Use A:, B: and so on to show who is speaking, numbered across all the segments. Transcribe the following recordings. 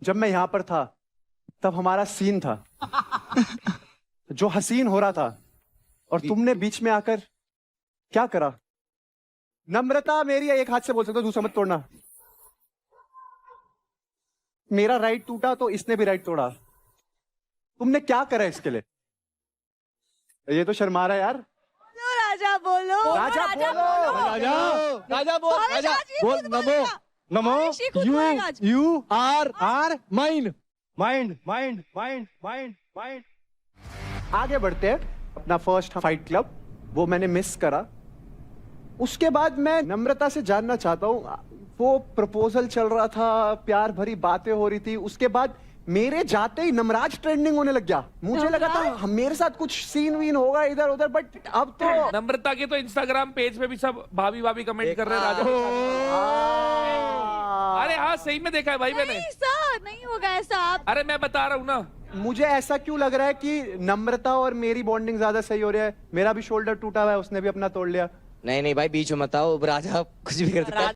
A: जब मैं यहां पर था तब हमारा सीन था जो हसीन हो रहा था और तुमने बीच में आकर क्या करा। नम्रता मेरी है, एक हाथ से बोल सकते हो, दूसरा मत तोड़ना। मेरा राइट टूटा तो इसने भी राइट तोड़ा। तुमने क्या करा इसके लिए? ये तो शर्मा रहा है यार।
B: राजा बोलो,
A: राजा बोलो,
C: राजा राजा बोल, राजा बोल। नमो नमो you are mind mind mind mind mind mind.
A: आगे बढ़ते हैं। अपना फर्स्ट फाइट क्लब वो मैंने मिस करा। उसके बाद मैं नम्रता से जानना चाहता हूं, वो प्रपोजल चल रहा था, प्यार भरी बातें हो रही थी, उसके बाद मेरे जाते ही नमराज ट्रेंडिंग होने लग गया। मुझे लगा था मेरे साथ कुछ सीन वीन होगा इधर उधर, बट अब तो
D: नम्रता के तो इंस्टाग्राम पेज पे भी सब भाभी भाभी कमेंट कर रहे हैं राजा। अरे हाँ सही में देखा है भाई मैंने।
B: नहीं सर, नहीं होगा ऐसा। आप
D: अरे मैं बता रहा हूँ ना,
A: मुझे ऐसा क्यों लग रहा है कि नम्रता और मेरी बॉन्डिंग ज्यादा सही हो रही है। मेरा भी शोल्डर टूटा हुआ है, उसने भी अपना तोड़ लिया।
E: नहीं नहीं भाई, बीच में मत आओ, राजा कुछ भी कर सकता है।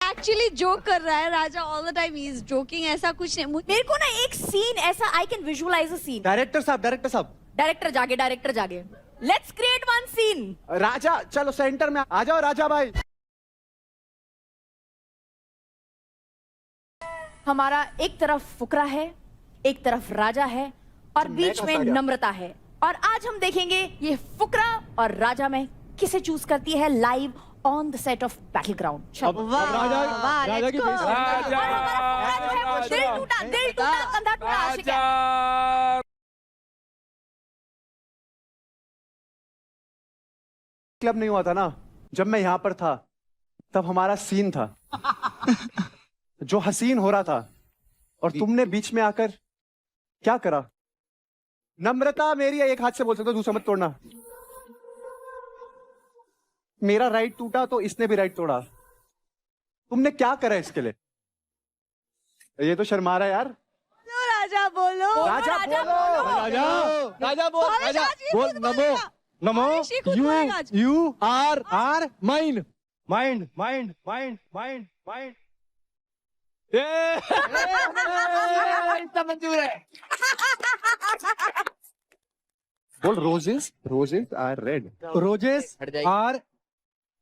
B: एक्चुअली जोक कर रहा है Raja, all the time he is joking. ऐसा कुछ नहीं।
F: मेरे को ना एक सीन ऐसा, I can visualise a scene.
A: Director साहब, डायरेक्टर साहब,
F: डायरेक्टर जागे let's create one scene.
A: Raja चलो सेंटर में आ जाओ। राजा भाई,
F: हमारा एक तरफ फुकरा है, एक तरफ राजा है और बीच में नम्रता है। और आज हम देखेंगे ये फुकरा और राजा में किसे चूज करती है live on the set of battleground.
C: Raja की फेस
F: दिल टूटा, कंधा टूटा, आशिक है।
D: राजा
A: क्लब नहीं हुआ था ना, जब मैं यहां पर था तब हमारा सीन था जो हसीन हो रहा था और तुमने बीच में आकर क्या करा। नम्रता मेरी है, एक हाथ से बोल सकते हो, दूसरा मत तोड़ना। मेरा राइट टूटा तो इसने भी राइट तोड़ा। तुमने क्या करा इसके लिए? ये तो शर्मा रहा है यार।
B: राजा बोलो,
A: राजा बोलो,
C: राजा राजा बोल, राजा बोल। नमो नमो you are mind mind mind mind mind mind.
E: इतना मंजूर है।
A: बोल। Roses, roses are red,
C: roses
E: हट जाइए।
C: Are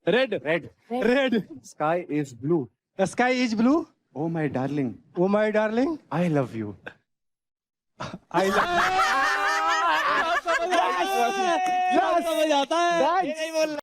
C: red
A: red,
C: red.
A: Sky is blue,
C: sky is blue.
A: O my darling,
C: O my darling,
A: I love you.
C: I love. समझ आता है।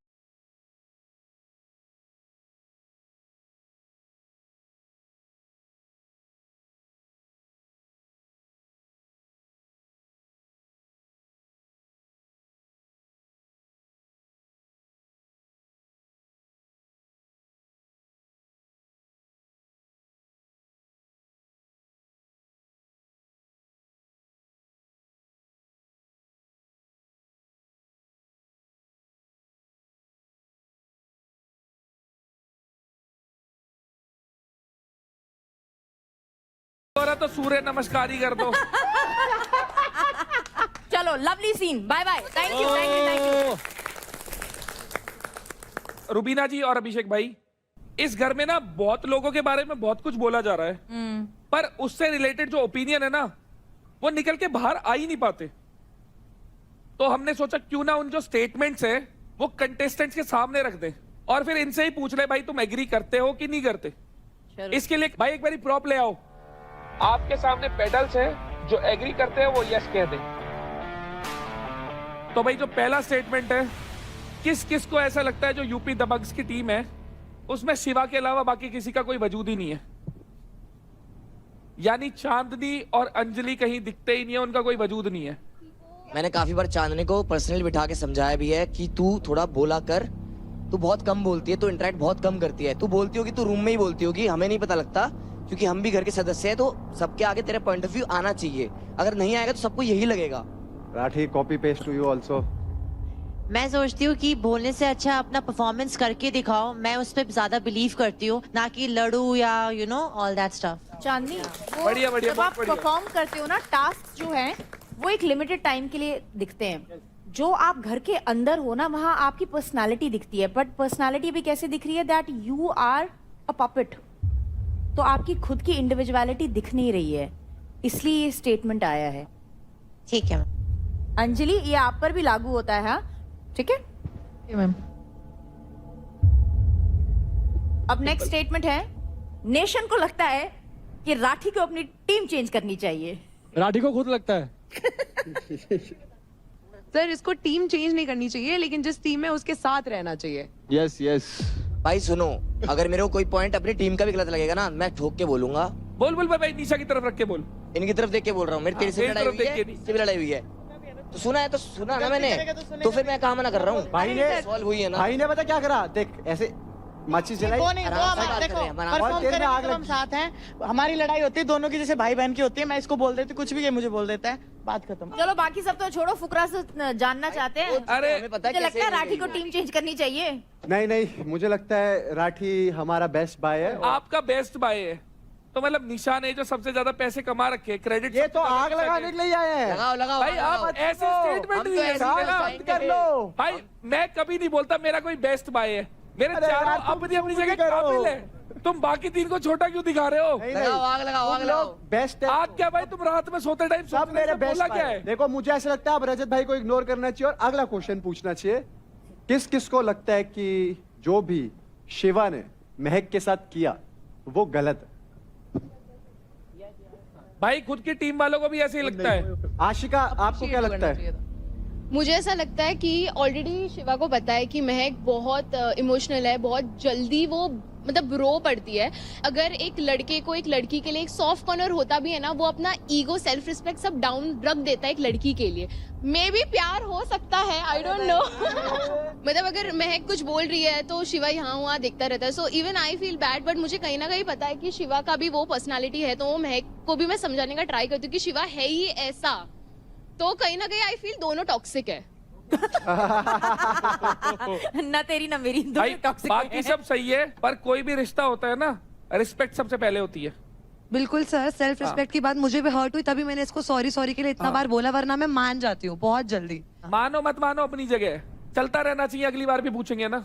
D: तो सूर्य नमस्कार ही कर दो।
F: चलो lovely scene, bye bye, thank you thank you thank you.
D: Rubina ji और अभिषेक भाई, इस घर में ना बहुत लोगों के बारे में बहुत कुछ बोला जा रहा है, पर उससे रिलेटेड जो ओपिनियन है ना वो निकल के बाहर आ ही नहीं पाते। तो हमने सोचा क्यों ना उन जो स्टेटमेंट्स है वो कंटेस्टेंट्स के सामने रख दें और फिर इनसे ही पूछ ले भाई तुम एग्री करते हो कि नहीं करते। इसके लिए भाई एक बारी प्रॉप ले आओ। आपके सामने पेडल्स है, जो एग्री करते हैं वो यस कह दे। तो भाई जो पहला स्टेटमेंट है, किस किस को ऐसा लगता है जो यूपी दबंग्स की टीम है उसमें शिवा के अलावा बाकी किसी का कोई वजूद ही नहीं है? यानी चांदनी और अंजलि कहीं दिखते ही नहीं है, उनका कोई वजूद नहीं है।
E: मैंने काफी बार चांदनी को पर्सनली बिठा के समझाया भी है कि तू थोड़ा बोला कर, तू बहुत कम बोलती है, तू इंटरेक्ट बहुत कम करती है। तू बोलती होगी, तू रूम में ही बोलती होगी, हमें नहीं पता लगता क्योंकि हम भी घर के सदस्य हैं। तो सबके आगे तेरा पॉइंट ऑफ व्यू आना चाहिए, अगर नहीं आएगा तो सबको यही लगेगा।
A: Rathi, copy paste to you also.
G: मैं सोचती हूँ कि बोलने से अच्छा अपना परफॉर्मेंस करके दिखाओ। मैं उस पर ज्यादा बिलीव करती हूँ, ना कि लड़ू या you know all that stuff.
F: Chandni,
D: बढ़िया बढ़िया,
F: जब आप
D: बहुत बढ़िया।
F: परफॉर्म करते हो ना, टास्क जो है वो एक लिमिटेड टाइम के लिए दिखते हैं। जो आप घर के अंदर हो ना, वहां आपकी पर्सनालिटी दिखती है, बट पर्सनालिटी भी कैसे दिख रही है? That you are a puppet. तो आपकी खुद की इंडिविजुअलिटी दिख नहीं रही है, इसलिए ये स्टेटमेंट आया है।
G: ठीक है
F: अंजलि, ये आप पर भी लागू होता है, हाँ? ठीक है
H: मैम।
F: अब नेक्स्ट स्टेटमेंट है, नेशन को लगता है कि राठी को अपनी टीम चेंज करनी चाहिए।
C: राठी को खुद लगता है।
H: सर इसको टीम चेंज नहीं करनी चाहिए, लेकिन जिस टीम में उसके साथ रहना चाहिए।
C: Yes yes.
E: भाई सुनो, अगर मेरे को कोई पॉइंट अपनी टीम का भी गलत लगेगा ना, मैं ठोक के बोलूंगा।
D: बोल बोल भाई, निशा की तरफ रख के बोल।
E: इनकी तरफ देख के बोल रहा हूँ, मेरी तेरे से
D: मेरी
E: लड़ाई
D: तरफ
E: हुई
D: देख
E: है,
D: के नहीं।
E: इससे भी लड़ाई हुई है, तो सुना है तो सुना ना मैंने, तो फिर मैं कहाँ मना कर रहा हूँ?
A: भाई ने
E: सॉल्व हुई है ना।
A: भाई ने पता क्या करा, देख ऐसे माचिस जलाई,
E: आराम से बात कर रहे हैं,
A: और तेरे में आग
I: हम
A: लगी।
I: साथ हैं, हमारी लड़ाई होती है दोनों की, जैसे भाई बहन की होती है। मैं इसको बोल देती हूँ कुछ भी, ये मुझे बोल देता है, बात खत्म।
F: चलो बाकी सब तो छोड़ो, फुकरा से जानना चाहते हैं।
D: अरे
E: हमें पता है
F: मुझे लगता है
E: कैसे
F: राठी को टीम चेंज करनी चाहिए।
A: नहीं नहीं, मुझे लगता है राठी हमारा बेस्ट बाय है।
D: आपका बेस्ट बाय है, तो मतलब निशा ने जो सबसे ज्यादा पैसे कमा रखे, क्रेडिट
A: ये तो आग लगाने के लिए आए हैं।
E: लगाओ लगाओ
D: भाई
E: लगाओ।
D: आप ऐसे स्टेटमेंट
E: हम तो
D: नहीं
E: ऐसे
D: देना।
E: ही
A: बंद कर लो।
D: भाई मैं कभी नहीं बोलता मेरा कोई बेस्ट बाय है, मेरे
A: अरे
D: चारों
A: यार, तुम
D: अपनी अपनी
A: क्यों
D: जगह
A: नहीं करो?
D: काबिल है। तुम बाकी तीन को छोटा क्यों दिखा रहे हो?
A: नहीं
E: लगाओ आग लगाओ आग लगाओ।
A: बेस्ट है।
D: आज क्या भाई, तुम रात में सोते टाइम
A: सब मेरे बेस्ट
D: बोला क्या
A: बाय।
D: है?
A: देखो मुझे ऐसा लगता है अब रजत भाई को इग्नोर करना चाहिए और अगला क्वेश्चन पूछना चाहिए। किस किस को लगता है कि जो भी शिवा ने महक के साथ किया वो गलत है?
D: भाई खुद की टीम वालों को भी ऐसे ही लगता है।
A: आशिका, आपको क्या लगता है?
J: मुझे ऐसा लगता है कि ऑलरेडी शिवा को पता है कि महक बहुत इमोशनल है, बहुत जल्दी वो मतलब रो पड़ती है। अगर एक लड़के को एक लड़की के लिए एक सॉफ्ट कॉर्नर होता भी है ना, वो अपना ईगो, सेल्फ रिस्पेक्ट सब डाउन रख देता है एक लड़की के लिए। मे भी प्यार हो सकता है, आई डोंट नो। मतलब अगर महक कुछ बोल रही है तो शिवा यहाँ वहाँ देखता रहता है। So even I feel bad, but मुझे कहीं ना कहीं पता है कि शिवा का भी वो पर्सनालिटी है, तो वो महक को भी मैं समझाने का ट्राई करती हूँ कि शिवा है ही ऐसा। तो कहीं ना कहीं आई फील दोनों टॉक्सिक है।
F: ना तेरी ना मेरी,
D: भाई
F: दोनों टॉक्सिक
D: बाकी सब सही है, पर कोई भी रिश्ता होता है ना, रिस्पेक्ट सबसे पहले होती है।
H: बिल्कुल सर, सेल्फ रिस्पेक्ट की बात मुझे भी हर्ट हुई, तभी मैंने इसको सॉरी सॉरी के लिए इतना बार बोला, वरना मैं मान जाती हूँ बहुत जल्दी।
D: मानो मत मानो अपनी जगह, चलता रहना चाहिए, अगली बार भी पूछेंगे ना।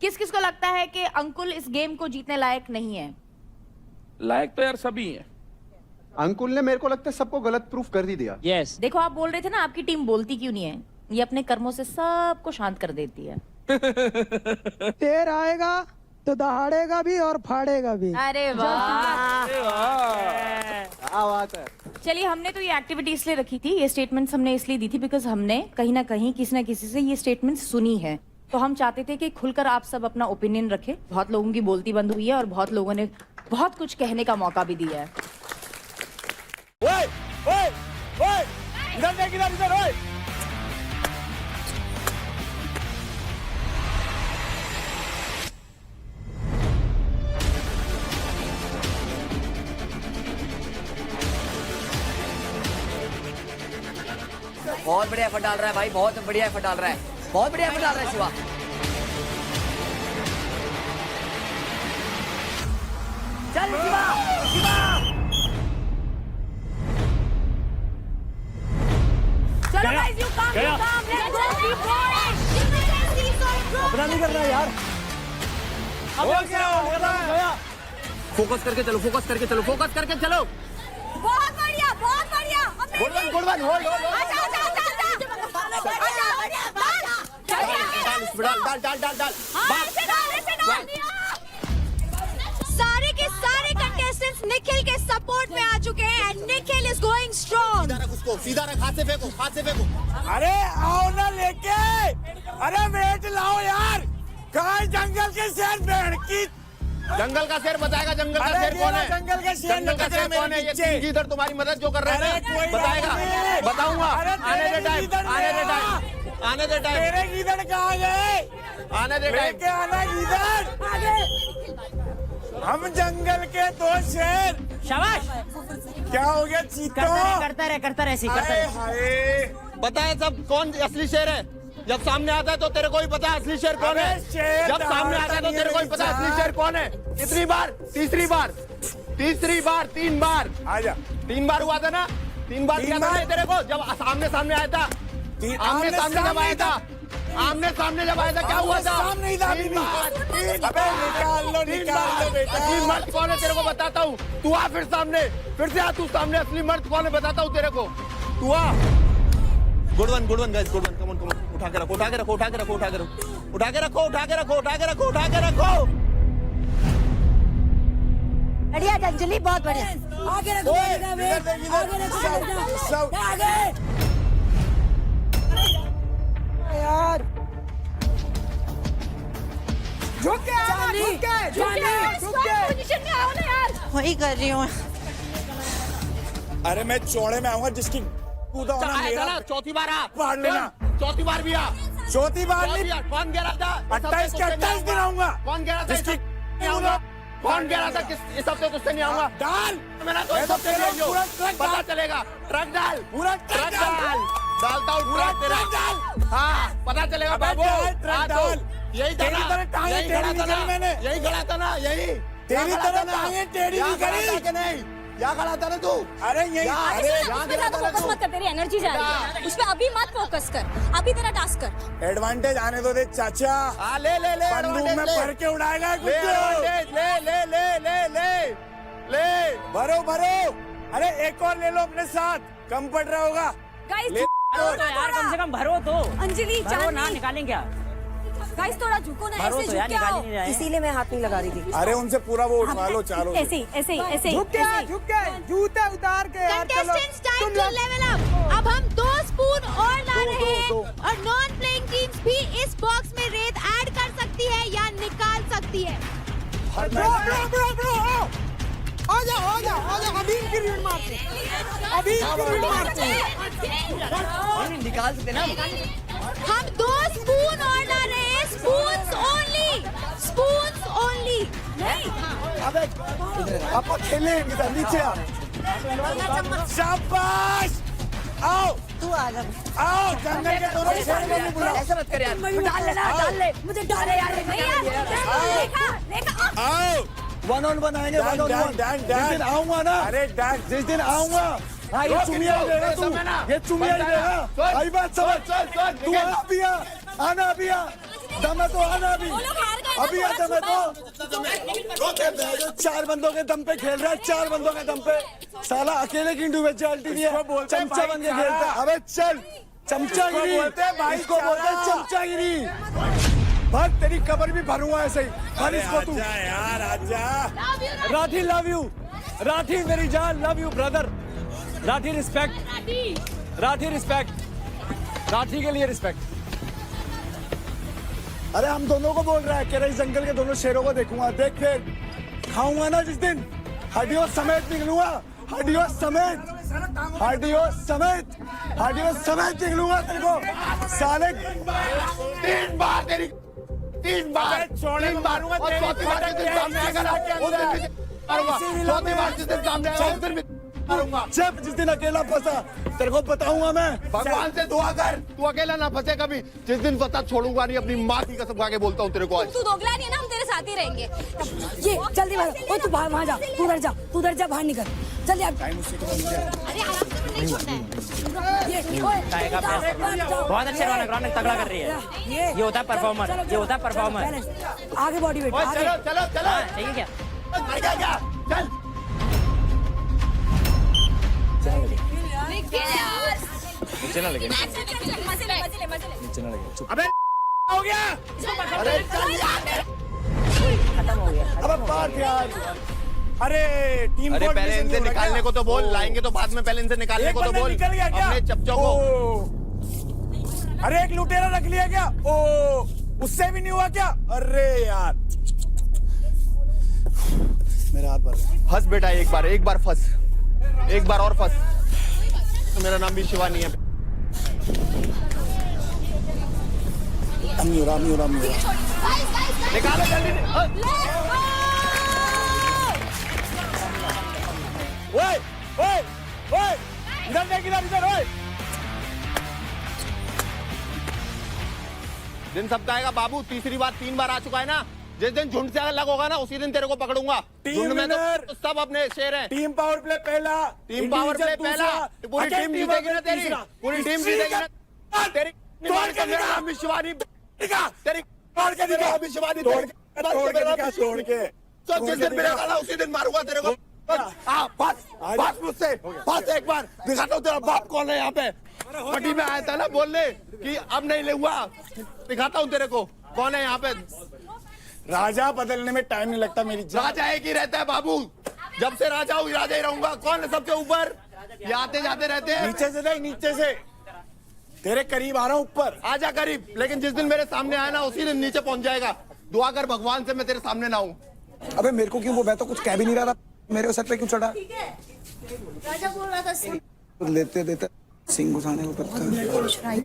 F: किस किस को लगता है कि अंकुल इस गेम को जीतने लायक नहीं है?
D: लायक तो यार सभी हैं।
A: अंकुल ने मेरे को लगता है सबको गलत प्रूफ कर ही दिया।
C: यस।
F: देखो आप बोल रहे थे ना आपकी टीम बोलती क्यों नहीं है, ये अपने कर्मों से सबको शांत कर देती है।
I: तेर आएगा तो दहाड़ेगा भी और फाड़ेगा भी।
F: अरे वाह,
A: क्या बात है।
F: चलिए हमने तो ये एक्टिविटी इसलिए रखी थी, ये स्टेटमेंट्स हमने इसलिए दी थी बिकॉज हमने कहीं ना कहीं किसी ना किसी से ये स्टेटमेंट सुनी है, तो हम चाहते थे कि खुलकर आप सब अपना ओपिनियन रखें। बहुत लोगों की बोलती बंद हुई है और बहुत लोगों ने बहुत कुछ कहने का मौका भी दिया है।
C: ओए ओए ओए, इधर देख, इधर इधर, ओए।
E: बहुत बढ़िया एफर्ट डाल रहा है भाई, बहुत बढ़िया एफर्ट डाल रहा है, बहुत बढ़िया एफर्ट डाल रहा है शिवा। चल शिवा, शिवा।
F: चलो गाइस, यू काम, लेट्स गो, कीप गोइंग।
C: अपना नहीं करना यार।
E: फोकस करके चलो, फोकस करके चलो, फोकस करके चलो।
F: बहुत बढ़िया, बहुत बढ़िया।
E: Good one, hold hold.
F: आजा आजा आजा
E: डाल डाल डाल डाल।
B: सारे के सारे कंटेस्टेंट्स निखिल के सपोर्ट में आ चुके हैं and Nikhil is going strong.
C: उसको सीधा रख, हाथ से फेंको, हाथ से फेंको। अरे आओ ना लेके, अरे वेट लाओ यार। कहाँ जंगल के शेर भेड़ की?
K: जंगल का शेर बताएगा, जंगल का शेर कौन है?
C: जंगल के शेर
K: जंगल का शेर कौन है? ये तीन इधर तुम्हारी मदद जो कर रहे हैं बताएगा, बताऊंगा। आने दे टाइम, आने दे टाइम, आने दे टाइम।
C: मेरे गीदड़ कहाँ गए?
K: आने दे टाइम।
C: लेके आना गीदड़। हम जंगल के दो शेर।
I: शाबाश।
C: क्या हो गया चीतो?
I: करता रहे।
C: हाय हाय।
K: पता है सब कौन असली शेर है? जब सामने आता है तो तेरे को ही पता है असली शेर कौन है।
C: अरे शेर
K: जब सामने आता है तो तेरे को ही पता है असली शेर कौन है। कितनी बार? तीसरी बार, तीसरी बार, 3 बार।
C: आजा।
K: 3 बार हुआ था ना? 3 बार दिया था तेरे को जब आमने सामने आया था। आमने सामने जब आया था, आमने सामने जब आया था क्या हुआ था?
C: सामने ही था अभी भी। अबे निकाल लो बेटा।
K: असली मर्द कौन है तेरे को बताता हूँ। तू आ फिर सामने, फिर से आ तू सामने। असली मर्द कौन है बताता हूँ तेरे को। तू आ। Good one guys, good one. Come on उठा के रखो, उठा के रखो, उठा के रखो, उठा के रखो, उठा के रखो, उठा के रखो, उठा के रखो, उठा के रखो।
H: बढ़िया अंजलि, बहुत बढ़िया। आगे रखो, यार झुक के
B: पोजीशन में आओ ना यार।
G: वही कर रही हूँ।
C: अरे मैं चौड़े में आऊंगा, जिसकी कूदा होना मेरा।
K: चौथी बार आ,
C: पाड़ लेना।
K: चौथी बार भी आ।
C: चौथी बार नहीं,
K: कौन कह रहा था
C: 28 के 28 दिन आऊंगा।
K: कौन कह रहा था
C: जिसकी
K: नहीं आऊंगा? कौन कह रहा था इस हफ्ते तुझसे नहीं आऊंगा?
C: डाल
K: मेरा तो इस हफ्ते नहीं
C: पूरा ट्रक
K: पता
C: डाल।
K: चलेगा। ट्रक डाल,
C: पूरा
K: ट्रक डाल, डालता हूँ
C: पूरा
K: ट्रक तेरा।
C: ट्रक डाल।
K: हाँ पता चलेगा
C: अबे
K: बाबू।
C: डाल, ट्रक
K: हाँ, तो
C: डाल।
K: यही था
C: तेरी
K: ना,
C: तरह टांगें
K: यही
C: टेढ़ी
K: खड़ा था
C: नहीं करी
K: ना,
C: मैंने।
K: यही खड़ा था ना, यही
C: तेरी
K: यहाँ
C: तरह
K: खड़ा था ना।
C: टांगें टेढ़ी
K: यहाँ
C: नहीं
K: खड़ा
C: करी।
K: था कि नहीं? यहाँ खड़ा था ना तू।
C: अरे यही
K: यहाँ,
C: अरे
K: यहाँ गिरा था ना
B: फोकस
K: तू।
B: मत कर, तेरी एनर्जी जा रही है उस पे। अभी मत फोकस कर, अभी तेरा टास्क कर।
C: एडवांटेज आने दो दे चाचा।
K: हाँ ले ले ले
C: बंदूक में
K: advantage ले।
C: भर के उड़ाएगा
K: ले
C: कुछ।
K: advantage, ले ले ले ले ले ले।
C: भरो भरो। अरे एक और ले लो अपने साथ, कम पड़ रहा होगा।
B: गाइस
C: ले
B: यार कम से कम भरो तो। अंजलि
L: भरो ना, निकालेंगे क्या?
B: गाइस थोड़ा झुको ना,
L: भरो
B: ऐसे
L: तो
B: झुक
L: यार,
B: के आओ।
L: निकाल ही नहीं रहा है।
H: इसीलिए मैं हाथ नहीं लगा रही थी।
C: अरे उनसे पूरा वो उठवा लो, चालो।
B: ऐसे ऐसे ऐसे
H: जूते उतार के
B: contestants time to level up. अब हम 2 स्पून और ला रहे हैं और नॉन प्लेइंग टीम्स भी इस बॉक्स में रेत ऐड कर सकती है या निकाल सकती है।
E: निकाल सकते ना।
B: हम 2 स्पून और ला रहे हैं। Spoons only, spoons only. नहीं
C: आप खेले नीचे आओ। शाबाश। आओ
H: तू आ जा।
C: आओ, जंगल के दोनों शेरों को बुलाओ।
E: ऐसा मत कर यार।
H: डाल लेना, डाल ले मुझे, डाल ले यार।
B: देखा
C: आओ,
A: 1-on-1 आएंगे, 1-on-1। जिस दिन आऊंगा ना,
C: अरे डैन,
A: जिस दिन आऊंगा, ये चुमिया ही देगा तू, ये चुमिया ही देगा। आई बात समझ। तू अभी आ, आना अभी आ, दम है तो आना अभी। अभी आ दम है तो। 4 बंदों के दम पे खेल रहा है, 4 बंदों के दम पे। साला अकेले की इंडिविजुअलिटी नहीं है, चमचा बन के खेलता है। अबे चल, चमचागिरी इसको बोलते हैं, चमचागिरी। भर तेरी कबर भी भरूंगा ऐसे ही। भर इसको तू।
C: आजा यार, आजा।
A: राठी लव यू, राठी मेरी जान, love you brother. Rathi respect, Rathi respect, Rathi के लिए रिस्पेक्ट। अरे हम दोनों को बोल रहा है, कह रहे इस जंगल के दोनों शेरों को देखूंगा। देख फिर खाऊंगा ना जिस दिन, हड्डियों समेत निकलूंगा, हड्डियों समेत, हड्डियों समेत, हड्डियों समेत निकलूंगा तेरे को साले।
K: 3 बार तेरी, 3 बार
C: चौड़े में मारूंगा
K: और
C: तेरी
K: चौथी बार जिस दिन सामने आएगा ना, उस दिन भी मारूंगा। चौथी बार जिस दिन सामने आएगा उस दिन भी मारूंगा।
A: जब जिस दिन अकेला फंसा तेरे को बताऊंगा मैं।
K: भगवान से दुआ कर तू अकेला ना फंसे कभी। जिस दिन पता छोड़ूंगा नहीं, अपनी माँ की कसम खा के बोलता हूँ तेरे को आज।
B: तू दोगला नहीं है ना, हम तेरे साथ ही रहेंगे।
H: ये जल्दी भाग। ओ तू वहाँ जा, तू उधर जा, तू उधर जा, बाहर निकल जल्दी। अब
B: अरे आराम से नहीं छोड़ना है।
H: ये ओए,
L: टाइगर बहुत अच्छे रौनक, रौनक तगड़ा कर रही है। ये होता है परफॉर्मर, ये होता है परफॉर्मर।
H: आगे बॉडी वेट,
K: ओए,
H: आगे।
K: चलो चलो चलो।
L: हाँ, ठीक है क्या?
K: क्या चल।
B: नीचे ना लगे, मजे ले।
C: अबे हो गया।
K: अरे चल यार।
L: खत्म हो गया।
A: अब बात यार,
C: अरे टीम
K: अरे
C: कोड
K: पहले
C: मिसिंग
K: इनसे
C: हो रहा
K: निकालने
C: क्या?
K: को तो बोल, लाएंगे तो बाद में। पहले इनसे निकालने
C: एक
K: को तो
C: बंदा
K: बोल
C: निकल गया क्या?
K: अपने चपचों को।
C: ओ, अरे एक लुटेरा रख लिया क्या? ओ, उससे भी नहीं हुआ क्या? अरे यार,
A: मेरा हाथ भर गया।
K: फंस बेटा, एक बार फंस, एक बार और फंस। तो मेरा नाम भी शिवानी है। निकालो जल्दी।
C: ओए ओए ओए, इधर देख, इधर ओए।
K: दिन सबका आएगा बाबू। तीसरी बार 3 बार आ चुका है ना, जिस दिन झुंड से अलग होगा ना उसी दिन तेरे को पकड़ूंगा। झुंड में तो सब अपने शेर हैं।
C: टीम पावर प्ले पहला,
K: टीम पावर प्ले पहला, पूरी टीम जीतेगी ना तेरी, पूरी टीम जीतेगी ना तेरी। तोड़ के दिखा शिवानी, तेरी तोड़ के दिखा शिवानी, तोड़ के तो जिस दिन मेरा गाला उसी दिन मारूंगा तेरे को। बस मुझसे बस एक बार दिखाता हूँ तेरा बाप कौन है यहाँ पे। पट्टी में आया था ना बोलने कि अब नहीं ले हुआ, दिखाता हूँ तेरे को कौन है यहाँ पे।
C: राजा बदलने में टाइम नहीं लगता मेरी जान।
K: राजा एक ही रहता है बाबू, जब से राजा हूँ राजा ही रहूंगा। कौन है सबसे ऊपर? ये आते जाते रहते हैं।
C: नीचे से नहीं, नीचे से तेरे करीब आ रहा हूँ ऊपर।
K: आजा करीब, लेकिन जिस दिन मेरे सामने आया ना उसी दिन नीचे पहुंच जाएगा। दुआ कर भगवान से मैं तेरे सामने ना हूँ।
C: अबे मेरे को क्यों, वो मैं तो कुछ कह भी नहीं रहा था, मेरे सर पे क्यों चढ़ा?
F: राजा बोल रहा था
C: लेते देते सिंह घुसाने को पड़ता।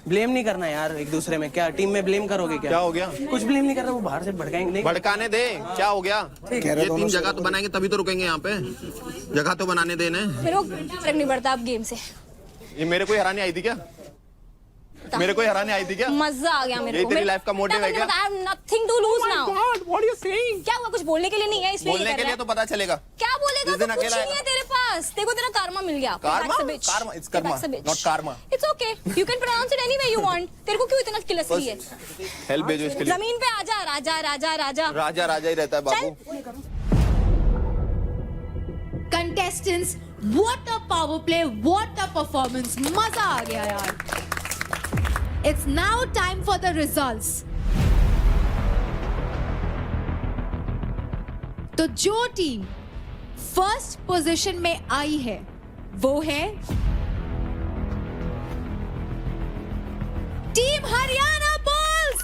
L: ब्लेम नहीं करना यार एक दूसरे में। क्या टीम में ब्लेम करोगे क्या?
K: क्या हो गया?
L: कुछ ब्लेम नहीं कर रहा, वो बाहर से भड़काएंगे नहीं।
K: भड़काने दे, क्या हो गया? ये टीम जगह तो बनाएंगे तभी तो रुकेंगे यहाँ पे। जगह तो बनाने देने।
B: फर्क नहीं पड़ता आप गेम से।
K: ये मेरे को हराने आई थी क्या? मेरे को हराने आई थी क्या?
B: मजा आ गया मेरे
K: ये
B: को।
K: तेरी लाइफ का मोटिव है क्या?
B: Nothing to lose now.
K: What are you saying?
B: क्या हुआ? कुछ बोलने के लिए नहीं है इसलिए
K: बोलने के लिए तो पता चलेगा।
B: क्या बोलेगा?
K: जिस दिन
B: तो कुछ
K: अकेला
B: नहीं है तेरे पास। देखो तेरा karma मिल गया।
K: Karma? Karma, it's karma, not karma.
B: It's okay. You can pronounce it any way you want. तेरे को क्यों इतना किलस रही है?
K: हेल्प भेजो इसके लिए।
B: जमीन पे आजा, राजा राजा राजा।
K: राजा राजा ही रहता है बाबू।
B: Contestants, what a power play, what a performance. मजा आ गया यार। It's now time for the results. तो जो टीम फर्स्ट पोजीशन में आई है वो है टीम हरियाणा बुल्स।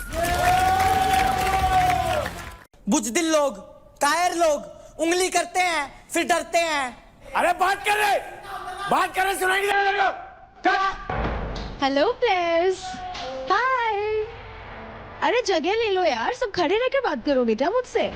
L: बुजदिल लोग, कायर लोग उंगली करते हैं फिर डरते हैं।
C: अरे बात कर रहे सुनाई नहीं दे रहा।
J: हेलो प्लेयर्स, हाय। अरे जगह ले लो यार, सब खड़े रह के बात करो बेटा मुझसे।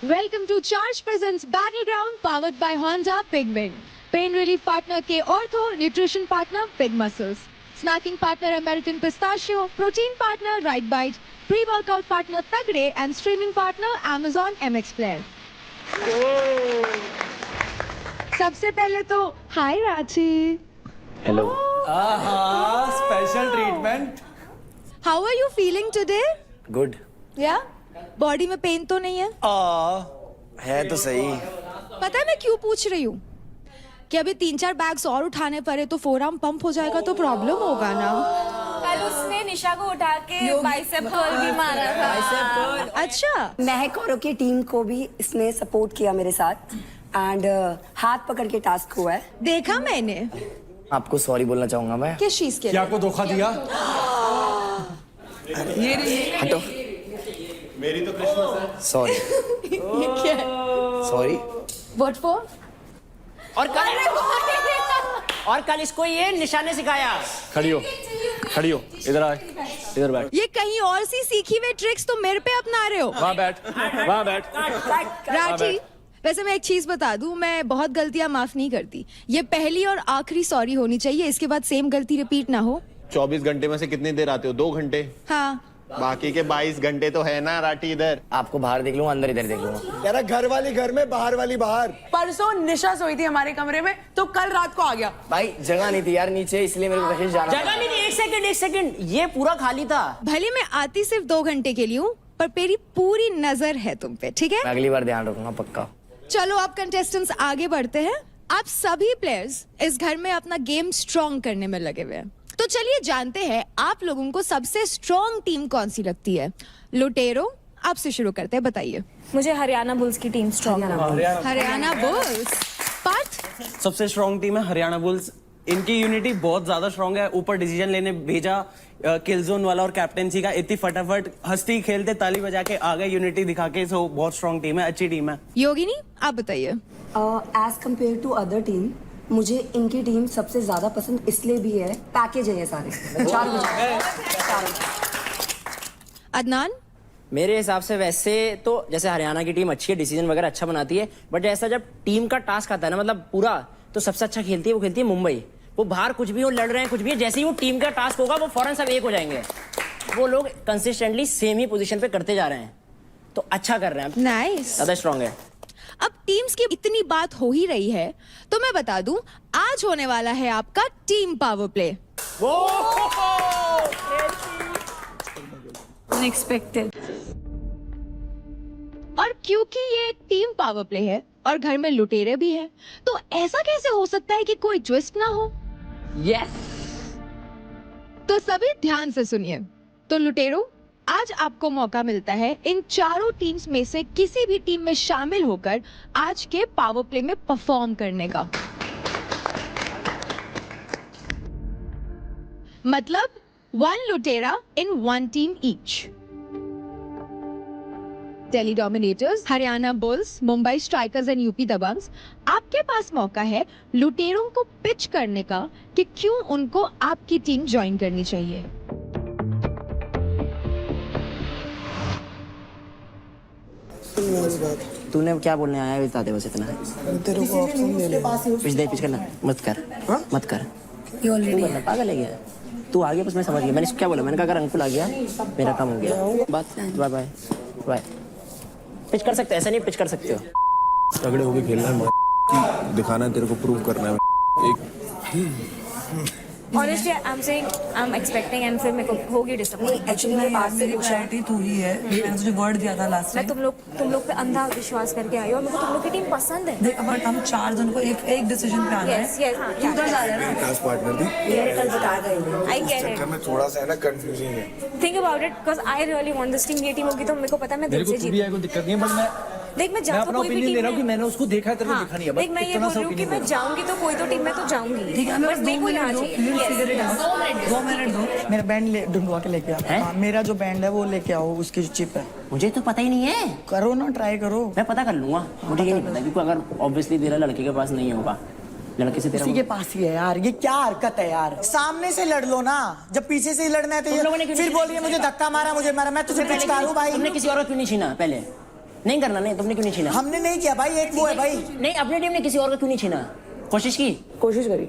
J: Welcome to Charge presents Battleground powered by Honda Pigment. Pain relief partner K Ortho, nutrition partner Pig Muscles, snacking partner American Pistachio, protein partner Right Bite, pre-workout partner Tagre and streaming partner Amazon MX Player. सबसे पहले तो hi Ranchi.
L: Hello. Special treatment.
B: How are you feeling today?
L: Good.
B: Yeah? Body में pain तो नहीं है?
L: है तो सही।
B: पता है मैं क्यों पूछ रही हूँ? कि अभी 3-4 बैग्स और उठाने पड़े तो फोरआर्म पंप हो जाएगा तो प्रॉब्लम होगा ना।
F: कल उसने निशा को उठा के बाइसेप कर्ल भी मारा था।
B: अच्छा,
M: महक औरों की टीम को भी इसने सपोर्ट किया मेरे साथ एंड हाथ पकड़ के टास्क हुआ है।
B: देखा मैंने।
L: आपको सॉरी बोलना चाहूंगा मैं।
B: किस चीज के लिए?
C: क्या को धोखा दिया?
L: हटो।
K: मेरी तो क्रिसमस है।
L: सॉरी।
B: ये क्या है?
L: सॉरी।
B: What for?
L: और कल इसको ये निशाने सिखाया।
C: खड़ी हो, इधर आ, इधर बैठ।
B: ये कहीं और सी सीखी हुई ट्रिक्स तो मेरे पे अपना रहे हो।
C: वहाँ बैठ।
B: राठी, वैसे मैं एक चीज बता दूं, मैं बहुत गलतियां माफ नहीं करती। ये पहली और आखिरी सॉरी होनी चाहिए, इसके बाद सेम गलती रिपीट ना हो।
K: 24 घंटे में से कितनी देर आते हो? 2 घंटे।
B: हाँ,
K: बाकी के 22 घंटे तो है ना राठी इधर।
L: आपको बाहर देख लूंगा, अंदर इधर देख लूंगा।
C: यार घर वाली घर में, बाहर वाली बाहर।
I: परसों निशा सोई थी हमारे कमरे में तो कल रात को आ गया।
L: भाई जगह नहीं थी यार नीचे, इसलिए मेरे को कहीं जाना। जगह नहीं थी। एक सेकंड, ये पूरा खाली था।
B: भले मैं आती सिर्फ 2 घंटे के लिए हूँ, पर मेरी पूरी नजर है तुम पे, ठीक है?
L: मैं अगली बार ध्यान रखूंगा पक्का।
B: चलो अब कंटेस्टेंट्स आगे बढ़ते हैं। आप सभी प्लेयर्स इस घर में अपना गेम स्ट्रॉन्ग करने में लगे हुए हैं, तो चलिए जानते हैं आप लोगों को सबसे स्ट्रॉन्ग टीम कौन सी लगती है। लुटेरो, आपसे शुरू करते हैं, बताइए।
F: मुझे हरियाणा बुल्स की टीम स्ट्रॉन्ग है।
B: हरियाणा बुल्स। पार्थ?
L: सबसे स्ट्रॉन्ग टीम है हरियाणा बुल्स। इनकी यूनिटी बहुत ज्यादा स्ट्रॉन्ग है। ऊपर डिसीजन लेने भेजा किल जोन वाला और कैप्टेंसी का, इतनी फटाफट हंसती खेलते ताली बजा के आ गए यूनिटी दिखा के। सो बहुत स्ट्रॉन्ग टीम है, अच्छी टीम है।
B: योगिनी, आप बताइए।
M: As compare to other team मुझे इनकी टीम सबसे ज्यादा पसंद इसलिए भी है, पैकेज है ये सारे। 4
B: अदनान?
L: मेरे हिसाब से वैसे तो जैसे हरियाणा की टीम अच्छी है, डिसीजन वगैरह अच्छा बनाती है, बट ऐसा जब टीम का टास्क आता है ना, मतलब पूरा, तो सबसे अच्छा खेलती है वो खेलती है मुंबई।
E: वो बाहर कुछ भी हो, लड़ रहे हैं कुछ भी, जैसे ही वो टीम का टास्क होगा वो फौरन सब एक हो जाएंगे। वो लोग कंसिस्टेंटली सेम ही पोजीशन पे करते जा रहे हैं, तो अच्छा कर रहे हैं,
B: नाइस।
E: ज्यादा स्ट्रांग है।
B: अब टीम्स की इतनी बात हो ही रही है तो मैं बता दूं, आज होने वाला है आपका टीम पावर प्ले।
M: अनएक्सपेक्टेड।
B: और क्योंकि ये टीम पावर प्ले है और घर में लुटेरे भी हैं, तो ऐसा कैसे हो सकता है कि कोई ट्विस्ट ना हो?
E: यस।
B: तो सभी ध्यान से सुनिए। तो लुटेरो, आज आपको मौका मिलता है इन चारों टीम्स में से किसी भी टीम में शामिल होकर आज के पावर प्ले में परफॉर्म करने का। मतलब 1 लुटेरा in 1 team each. Delhi Dominators, Haryana Bulls, Mumbai Strikers and UP Dabangs, आपके पास मौका है लुटेरों को पिच करने का कि क्यों उनको आपकी टीम ज्वाइन करनी चाहिए।
E: तूने क्या बोलने आया है, बता दे बस इतना।
I: तेरे को ऑप्शन दे ले।
E: पिच करना मत कर, मत कर। तू पागल है क्या? तू आ गया बस, मैं समझ गया। मैंने क्या बोला, मैंने कहा अगर अंकुल आ गया मेरा काम हो गया, बात। Bye bye bye. पिच कर सकते, ऐसा नहीं पिच कर सकते हो।
K: तगड़े होके खेलना है, दिखाना है तेरे को, प्रूव करना है। एक
M: honestly I am saying I am expecting and फिर मेरे को होगी डिसअपॉइंटमेंट। एक्चुअली मेरे पास से
H: एंग्जाइटी तू ही है, मैंने तुझे वर्ड दिया था लास्ट
M: मैं तुम लोग पे अंधा विश्वास करके आई हूं और मेरे को तुम लोग की टीम पसंद है।
H: देख, बट हम 4 जन को एक डिसीजन पे आना है।
M: यस यस, हां
H: तू उधर जा रहा है ना।
K: क्लास पार्टनर थी,
M: ये कल बता गई। I get it.
K: में थोड़ा सा है ना कंफ्यूजिंग है।
M: Think about it because I really want this team. ये टीम होगी तो मेरे को पता है मैं दिल से जीत।
C: कोई दिक्कत नहीं है, बट मैं
M: देख मैं जाऊँ
C: अपना ओपिनियन दे रहा हूँ कि मैंने उसको देखा है, तेरे को दिखा नहीं है।
M: देख मैं ये बोल रही हूँ कि मैं जाऊंगी तो कोई तो टीम में तो जाऊंगी।
H: ठीक है,
M: बस देखो यहाँ चाहिए।
H: 2 मिनट दो।
I: मेरा बैंड ढूंढवा के लेके आओ। मेरा जो बैंड है वो लेके आओ, उसकी जो चिप है।
E: मुझे तो पता ही नहीं है।
I: करो ना, ट्राई करो।
E: मैं पता कर लूंगा, मुझे ये नहीं पता, क्योंकि अगर ऑब्वियसली तेरा लड़के के पास नहीं होगा, लड़के से तेरा
I: उसी के पास ही है यार। ये क्या हरकत है यार? सामने से लड़ लो ना, जब पीछे से ही लड़ना है तो ये फिर बोलिए मुझे धक्का मारा, मुझे मारा। मैं तुझे पिचकारूं भाई।
E: तुमने किसी और को क्यों नहीं छीना? पहले नहीं करना, नहीं तुमने क्यों नहीं छीना?
I: हमने नहीं किया भाई, एक वो है भाई।
E: नहीं, अपनी टीम ने किसी और को क्यों नहीं छीना? कोशिश की,
H: कोशिश करी।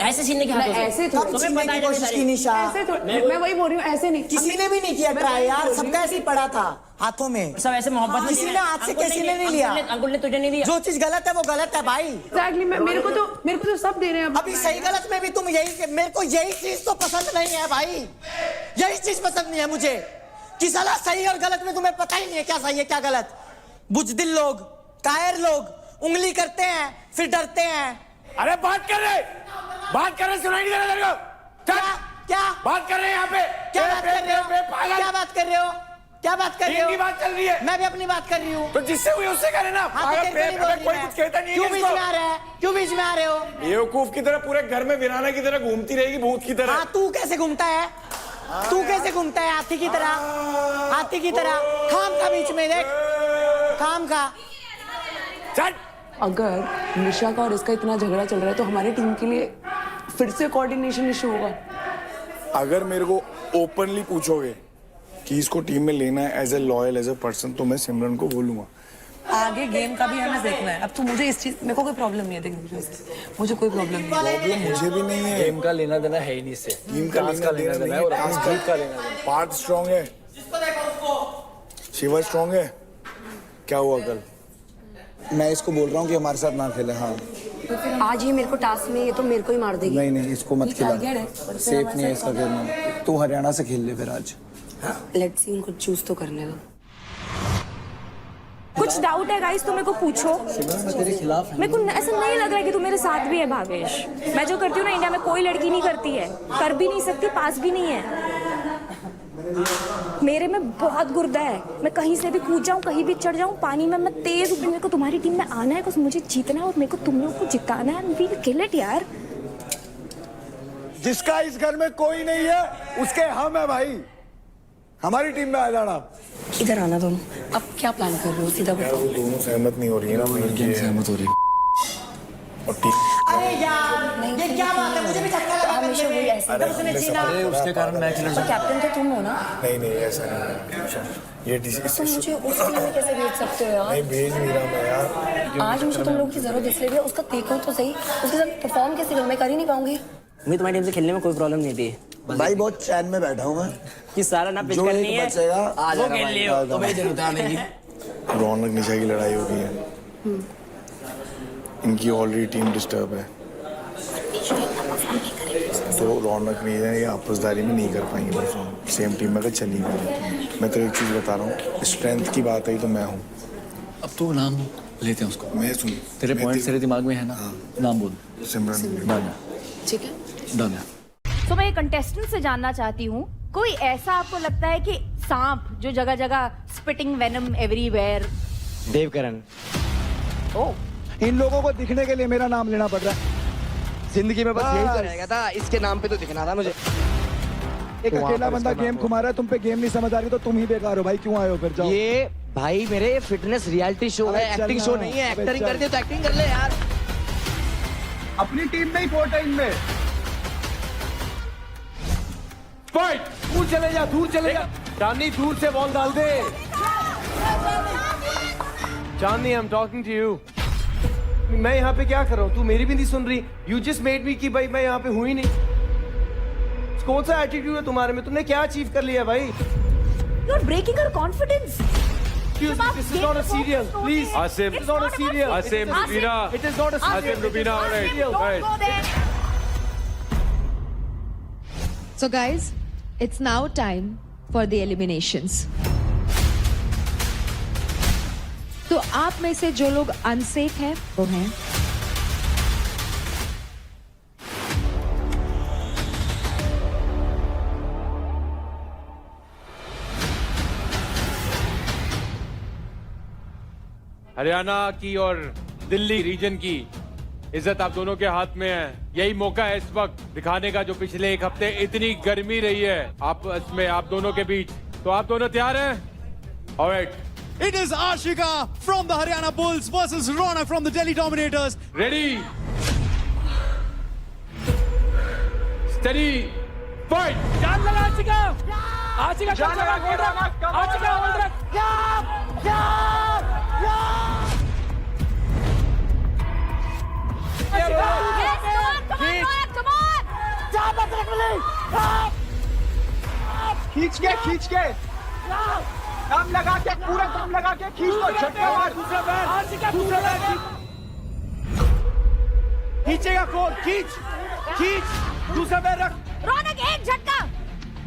E: ऐसे छीनने की हाथों से।
H: ऐसे
I: कब छीनने की कोशिश की निशा?
H: मैं वही बोल रही हूँ, ऐसे नहीं।
I: किसी ने भी नहीं किया ट्राई यार, सबका ऐसे ही पड़ा था हाथों में।
E: सब ऐसे मोहब्बत में
I: किसी ने हाथ से किसी ने नहीं लिया।
E: अंकुल ने तुझे नहीं दिया।
I: जो चीज गलत है वो गलत है भाई।
H: एग्जैक्टली, मेरे को तो सब दे रहे हैं।
I: अभी सही गलत में भी तुम यही, मेरे को यही चीज तो पसंद नहीं है भाई। यही चीज पसंद नहीं है मुझे कि साला सही और गलत में तुम्हें पता ही नहीं है क्या सही है क्या गलत। बुजदिल लोग, कायर लोग उंगली करते हैं फिर डरते हैं।
K: अरे बात कर रहे, सुनाई नहीं दे रहा तेरे को?
I: क्या
K: बात कर रहे हैं यहाँ पे?
I: क्या बात कर रहे हो? क्या बात कर रहे हो? क्या बात कर रहे हो?
K: इनकी बात चल रही है,
I: मैं भी अपनी बात कर रही हूँ।
K: तो जिससे हुई उससे करे ना।
I: हाँ, तो तेरे को नहीं बोल
K: कोई
I: रही
K: कुछ कहता नहीं है।
I: क्यों बीच में आ रहा है? क्यों बीच में आ रहे हो?
K: बेवकूफ की तरह पूरे घर में वीराना की तरह घूमती रहेगी, भूत की तरह।
I: हाँ, तू कैसे घूमता है? तू कैसे घूमता है हाथी की तरह? हाथी की तरह खाम का बीच में देख, खाम का।
H: अगर निशा का और इसका इतना झगड़ा चल रहा है तो हमारी टीम के लिए फिर से कोऑर्डिनेशन इशू होगा।
K: अगर मेरे को ओपनली पूछोगे कि इसको टीम में लेना है as a loyal, as a person, तो मैं सिमरन को बोलूंगा।
H: आगे गेम का भी हमें देखना है। अब तो मुझे इस चीज, मेरे को कोई प्रॉब्लम नहीं है, देख मुझे कोई प्रॉब्लम नहीं है।
K: प्रॉब्लम मुझे भी नहीं है।
C: गेम का लेना देना है ही नहीं इससे।
K: टीम का लेना देना है और जीत का लेना देना। पार्थ स्ट्रांग है, शिवा स्ट्रांग है। क्या हुआ कल? मैं इसको बोल रहा हूँ कि हमारे साथ ना खेले। हाँ,
M: आज ये मेरे को टास्क में, ये तो मेरे को ही मार देगी।
K: नहीं इसको मत खिला, सेफ नहीं है इसका खेलना। तू हरियाणा से खेल ले फिर आज।
M: लेट्स सी, उनको चूज तो करने दो।
F: कुछ डाउट है गाइस तो मेरे को पूछो।
K: मैं तेरे खिलाफ है।
F: मेरे को ऐसा नहीं लग रहा है कि तू मेरे साथ भी है भावेश। मैं जो करती हूँ ना, इंडिया में कोई लड़की नहीं करती है, कर भी नहीं सकती, पास भी नहीं है। मेरे में बहुत गुर्दा है, मैं कहीं से भी कूद जाऊँ, कहीं भी चढ़ जाऊँ, पानी में मैं तेज हूँ। मेरे को तुम्हारी टीम में आना है, मुझे जीतना है और मेरे को तुम लोग को जिताना है। वी विल किल इट यार।
K: जिसका इस घर में कोई नहीं है उसके हम है भाई। हमारी टीम में आ जाना।
M: इधर आना दोनों। अब क्या प्लान कर रहे हो, सीधा बताओ।
K: वो दोनों सहमत नहीं हो रही है ना, सहमत हो रही है।
I: अरे यार ये क्या बात है? मुझे भी धक्का लगा।
M: हमेशा वही ऐसे।
C: अरे उसके कारण मैच लड़
M: कैप्टन तो तुम हो ना।
K: नहीं ऐसा नहीं है। ये
M: तो मुझे उस टीम में कैसे भेज सकते हो यार?
K: नहीं भेज नहीं रहा मैं यार।
M: आज मुझे तुम लोगों की जरूरत इसलिए भी है, उसका देखो तो सही, उसके साथ परफॉर्म कैसे करूँ? मैं कर ही नहीं पाऊंगी।
E: मुझे तुम्हारी टीम से खेलने में कोई प्रॉब्लम नहीं थी
K: भाई, बहुत चैन में बैठा हूँ मैं।
E: कि सारा ना पिच
K: जो
E: करनी
K: एक
E: है
K: बचेगा आ
E: वो खेल लियो तो भाई जरूरत आने की।
K: रौनक निशा की लड़ाई हो गई है, इनकी ऑलरेडी टीम डिस्टर्ब है, तो रौनक नहीं है, ये आपसदारी में नहीं कर पाएंगे परफॉर्म। सेम टीम में अगर चली गई, मैं तो एक चीज़ बता रहा हूँ, स्ट्रेंथ की बात आई तो मैं हूँ।
N: अब तो नाम लेते हैं उसको।
K: मैं सुन,
N: तेरे पॉइंट तेरे दिमाग में है ना? नाम बोल।
K: सिमरन।
N: डन है,
B: ठीक है।
N: डन है।
F: तो मैं कंटेस्टेंट से जानना चाहती हूँ, कोई ऐसा आपको लगता है कि सांप जो जगह जगह स्पिटिंग वेनम एवरीवेयर?
E: देवकरण।
C: ओह, इन लोगों को दिखने के लिए मेरा नाम लेना पड़ रहा है।
E: जिंदगी में बस यही तो रहेगा था, इसके नाम पे तो दिखना था मुझे।
C: एक अकेला बंदा गेम घुमा रहा है, तुम पे गेम नहीं समझ आ रही तो तुम ही बेकार हो भाई, क्यों आए हो फिर? जाओ।
E: ये भाई मेरे फिटनेस रियलिटी शो है, एक्टिंग शो नहीं है। एक्टिंग कर दे तो एक्टिंग कर ले यार।
C: अपनी टीम में ही 14 में
D: फाइट।
C: दूर चले जा, दूर चले जा। चांदनी दूर से बॉल डाल दे। Chandni, I am talking to you. मैं यहाँ पे क्या कर रहा हूँ? तू मेरी भी नहीं सुन रही। यू जस्ट मेड मी कि भाई मैं यहाँ पे हूँ ही नहीं। कौन सा एटीट्यूड है तुम्हारे में? तुमने क्या अचीव कर लिया भाई?
F: You are breaking our confidence.
C: This is not a serial, please.
F: Asim, it's not a serial.
C: Asim, Rubina. It is not a serial.
F: Asim, Rubina, all right. Don't go there.
B: So guys, it's now time for the eliminations. तो आप में से जो लोग unsafe हैं वो हैं
O: हरियाणा की और दिल्ली रीजन की इज्जत आप दोनों के हाथ में है। यही मौका है इस वक्त दिखाने का, जो पिछले एक हफ्ते इतनी गर्मी रही है आपस में आप दोनों के बीच। तो आप दोनों तैयार हैं? Alright.
C: It is Ashika from the Haryana Bulls versus Rona from the Delhi Dominators.
O: Ready, study, fight.
D: जान लगा आशिका। आशिका जान लगा। आशिका होल्ड रख।
C: खींच के दम लगा के, पूरा दम लगा के खींच दो। झटका मार। दूसरा पैर खींचेगा कौन? खींच दूसरा पैर रख।
F: रौनक एक झटका।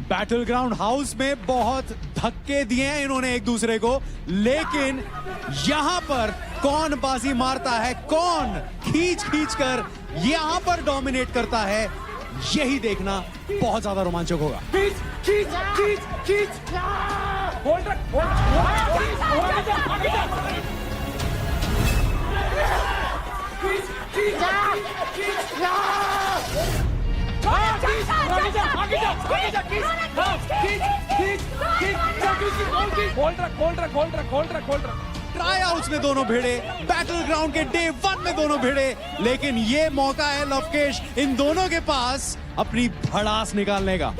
C: बैटल ग्राउंड हाउस में बहुत धक्के दिए हैं इन्होंने एक दूसरे को, लेकिन यहाँ पर कौन बाजी मारता है, कौन खींच कर यहाँ पर डोमिनेट करता है, यही देखना बहुत ज्यादा रोमांचक होगा।
D: खींच। होल्ड रख।
C: ट्राई आउट्स में दोनों भिड़े, बैटल ग्राउंड के डे 1 में दोनों भिड़े, लेकिन ये मौका है लवकेश इन दोनों के पास अपनी भड़ास निकालने का।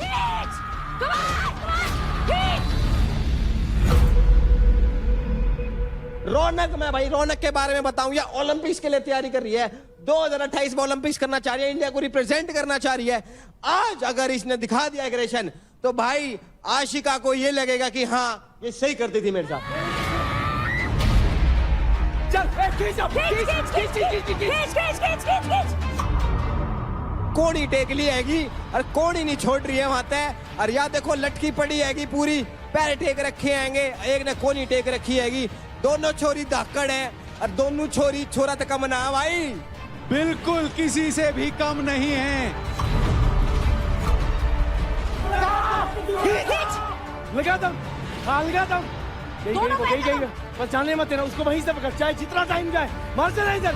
I: रौनक, मैं भाई रौनक के बारे में बताऊं, या ओलंपिक्स के लिए तैयारी कर रही है, 2028 में ओलंपिक्स करना चाह रही है, इंडिया को रिप्रेजेंट करना चाह रही है। आज अगर इसने दिखा दिया एग्रेशन, तो भाई आशिका को ये लगेगा कि हाँ ये सही करती थी मेरे साथ। कोड़ी टेक ली हैगी और कोड़ी नहीं छोड़ रही है वहां तय, और या देखो लटकी पड़ी हैगी पूरी, पैर टेक रखे हैंगे, एक ने कोनी टेक रखी हैगी। दोनों छोरी धाकड़ है और दोनों छोरी छोरा तक कम ना भाई,
C: बिल्कुल किसी से भी कम नहीं है।
D: लगा दम, लगा दम। गई बस जाने मत देना उसको, वहीं से पकड़, चाहे जितना टाइम जाए, मार से नहीं इधर।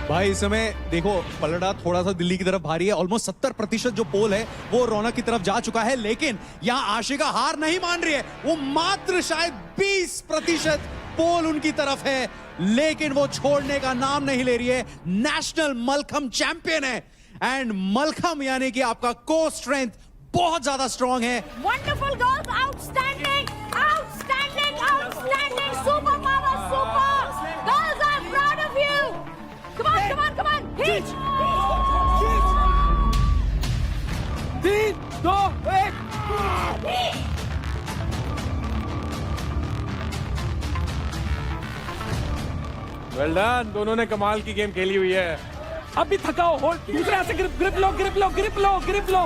C: भाई इस समय देखो पलड़ा थोड़ा सा दिल्ली की तरफ भारी है, ऑलमोस्ट 70% जो पोल है वो रौनक की तरफ जा चुका है, लेकिन यहाँ आशिका हार नहीं मान रही है। वो मात्र शायद 20% पोल उनकी तरफ है, लेकिन वो छोड़ने का नाम नहीं ले रही है। नेशनल मलखम चैंपियन है एंड मलखम यानी कि आपका कोर स्ट्रेंथ बहुत ज्यादा स्ट्रांग है.
F: Wonderful girls, outstanding, outstanding, outstanding, super power, super. Girls, I'm proud of you. Come on, come on, come on, Peach.
D: 3, 2, 1.
O: Well done, दोनों ने कमाल की गेम खेली हुई है.
D: अब भी थकाओ. होल्ड. दूसरे हाथ से ग्रिप लो, ग्रिप लो, ग्रिप लो, ग्रिप लो.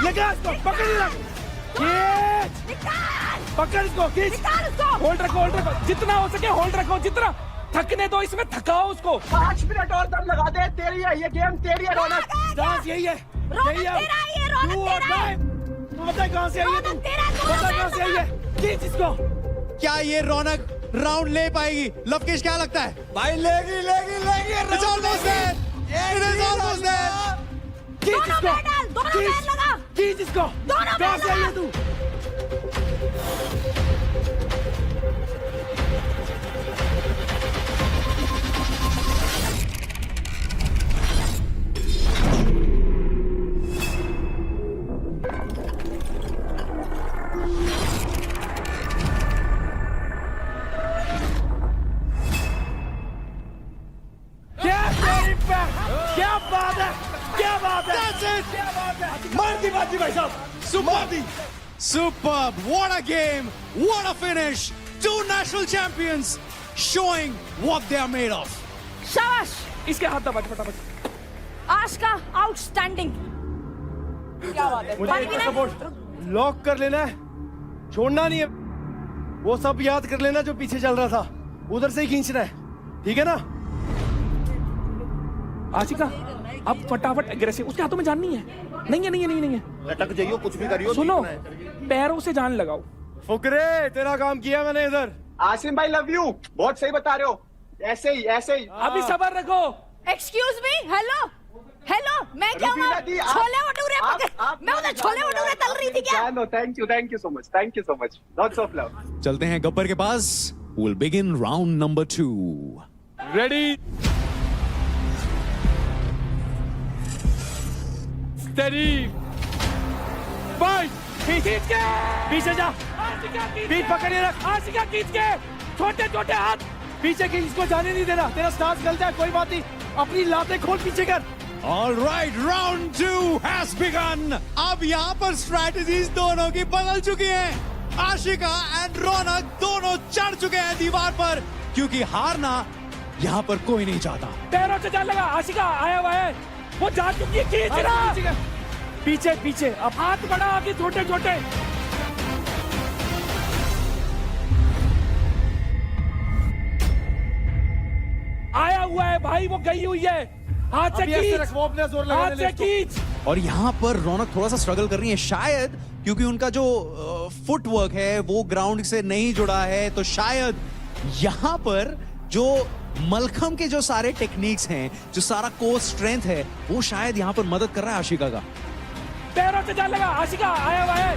D: लगा इसको. पकड़ ले. खींच. पकड़ इसको. खींच. होल्ड रखो, होल्ड रखो. जितना हो सके होल्ड रखो. जितना थकने दो, इसमें थकाओ उसको.
A: 5 मिनट और दम लगा दे. तेरी है ये गेम, तेरी है रौनक.
D: डांस यही है. यही है. तू बता कहां से आई है. तू बता कहां से आई है. खींच इसको.
C: क्या ये रौनक राउंड ले पाएगी? लवकेश क्या लगता है?
K: भाई लेगी लेगी लेगी.
C: It's almost there. It is almost there.
D: खींच इसको. खींच इसको. कहां से आई है तू? क्या बात है. क्या बात है.
C: That's it.
D: मार दी बाजी भाई साहब.
C: Superb. Superb. What a game. What a finish. 2 national champions showing what they are made of.
F: शाबाश.
D: इसके हाथ दबा दे फटाफट.
F: आशका, outstanding. क्या बात है. पानी पीना है?
K: सपोर्ट लॉक कर लेना है, छोड़ना नहीं है. वो सब याद कर लेना जो पीछे चल रहा था, उधर से ही खींचना है. ठीक है ना?
D: आशिका अब फटाफट एग्रेसिव. उसके हाथों में जान नहीं है. नहीं है, नहीं है, नहीं है.
K: लटक जाइयो, कुछ भी करियो.
D: सुनो, पैरों से जान लगाओ.
K: फुकरे, तेरा काम किया मैंने इधर.
A: आसिम भाई लव यू. बहुत सही बता रहे हो. ऐसे ही ऐसे ही.
D: अभी सबर रखो.
F: Excuse me, hello, hello. मैं क्या हूँ?
A: रुबीना दी,
F: छोले भटूरे मैं उधर छोले भटूरे तल रही थी क्या?
A: Thank you so much. Lots of love.
C: चलते हैं गब्बर के पास. We'll begin round number 2.
O: Ready, steady, fight.
D: खींच के
K: पीछे जा.
D: आशिका खींच
K: पीठ
D: के.
K: पकड़े रख.
D: आशिका खींच के. छोटे छोटे हाथ.
K: पीछे की इसको जाने नहीं देना. तेरा स्टार्स गलत है, कोई बात नहीं. अपनी लातें खोल पीछे कर.
C: All right, round 2 has begun. अब यहाँ पर स्ट्रैटेजीज दोनों की बदल चुकी हैं. आशिका एंड रौनक दोनों चढ़ चुके हैं दीवार पर, क्योंकि हारना यहाँ पर कोई नहीं चाहता.
D: पैरों से जान लगा. आशिका आया हुआ है. वो जा चुकी है. खींच रहा.
K: पीछे पीछे.
D: अब हाथ बढ़ा आगे. छोटे छोटे. आया हुआ है भाई. वो गई हुई है. हाथ से
K: अभी ऐसे
D: खींच.
K: रख, वो अपने जोर लगाने
D: हाथ
K: ले
D: से
K: इसको.
D: खींच.
C: और यहाँ पर रौनक थोड़ा सा स्ट्रगल कर रही है, शायद क्योंकि उनका जो फुट वर्क है वो ग्राउंड से नहीं जुड़ा है. तो शायद यहाँ पर जो मलखम के जो सारे टेक्निक्स हैं, जो सारा कोर स्ट्रेंथ है, वो शायद यहाँ पर मदद कर रहा है आशिका का.
D: पैरों से जान लगा. आशिका आया हुआ है.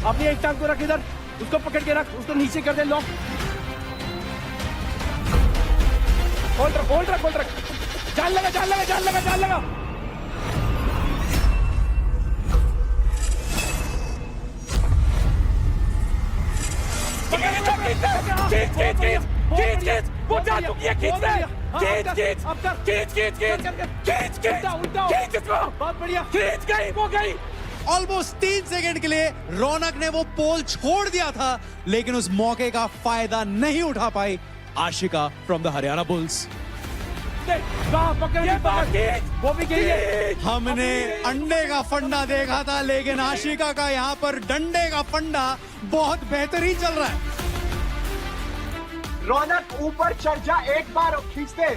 K: अपनी एक टांग को रख इधर, उसको पकड़ के रख, उसको नीचे कर दे. लॉक.
D: होल्ड रख, होल्ड रख, होल्ड रख. जान लगा, जान लगा, जान लगा, जान लगा. खींच खींच खींच खींच खींच. वो जा चुकी है. खींच दे. खींच खींच खींच खींच खींच खींच खींच. खींच इसको.
K: बहुत बढ़िया.
D: खींच गई. वो गई.
C: ऑलमोस्ट 3 सेकंड के लिए रौनक ने वो पोल छोड़ दिया था, लेकिन उस मौके का फायदा नहीं उठा पाई Ashika from the Haryana Bulls.
K: वो भी गई है.
C: हमने अंडे का फंडा देखा था, लेकिन आशिका का यहाँ पर डंडे का फंडा बहुत बेहतरीन चल रहा है.
A: रौनक ऊपर चढ़ जा एक बार और खींच दे.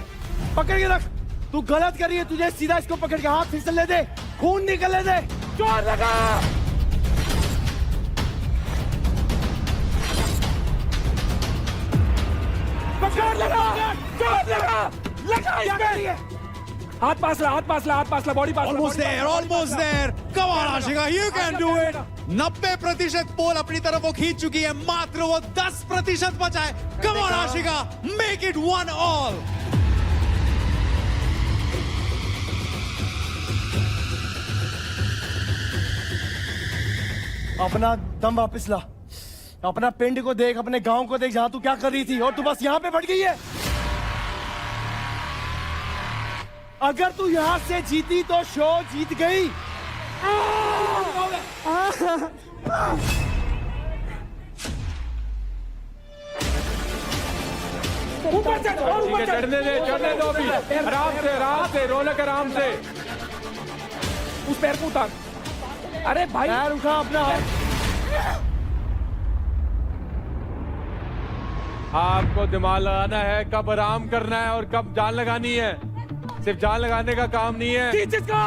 K: पकड़ के रख. तू गलत कर रही है. तुझे सीधा इसको पकड़ के हाथ फिसल ले दे. खून निकलने दे.
D: जोर लगा. पकड़ लगा. जोर लगा. लगा इसमें. हाथ पासला, हाथ पासला, हाथ पासला. Body पासला.
C: Almost there, almost there. Come on, Ashika, you can do it. 90% पोल अपनी तरफ वो खींच चुकी है, मात्र वो 10% बचा है। Come on Ashika, make it 1-all।
I: अपना दम वापस ला, अपना पिंड को देख, अपने गांव को देख, जहां तू क्या कर रही थी, और तू बस यहां पे बढ़ गई है। अगर तू यहां से जीती तो शो जीत गई।
D: ऊपर चढ़ और
O: ठीक
D: ऊपर
O: है,
D: चढ़।
O: चढ़ने दो अभी, आराम से रौनक, आराम से।
D: उस पैर को उतार। अरे भाई
I: पैर उठा अपना।
O: आपको दिमाग लगाना है कब आराम करना है और कब जान लगानी है। सिर्फ जान लगाने का काम नहीं है।
D: खींच इसको।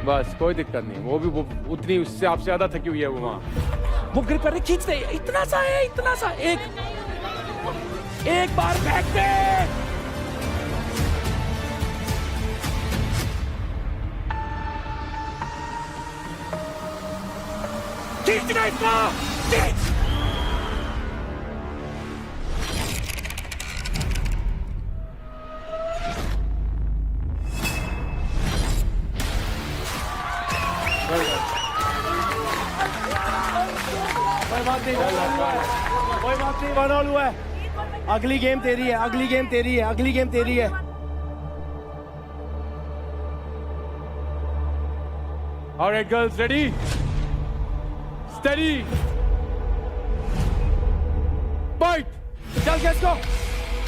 O: बस कोई दिक्कत नहीं, वो उतनी उससे आपसे ज्यादा थकी हुई है वो वहाँ।
D: वो ग्रिप करके खींच दे। इतना सा है, इतना सा। एक बार बैक पे। खींचना इसको, खींच।
I: कोई बात नहीं, 1-all हुआ है। अगली गेम तेरी है, अगली गेम तेरी है, अगली गेम तेरी है।
O: Alright girls, ready? Steady. Fight.
D: चल गैस को।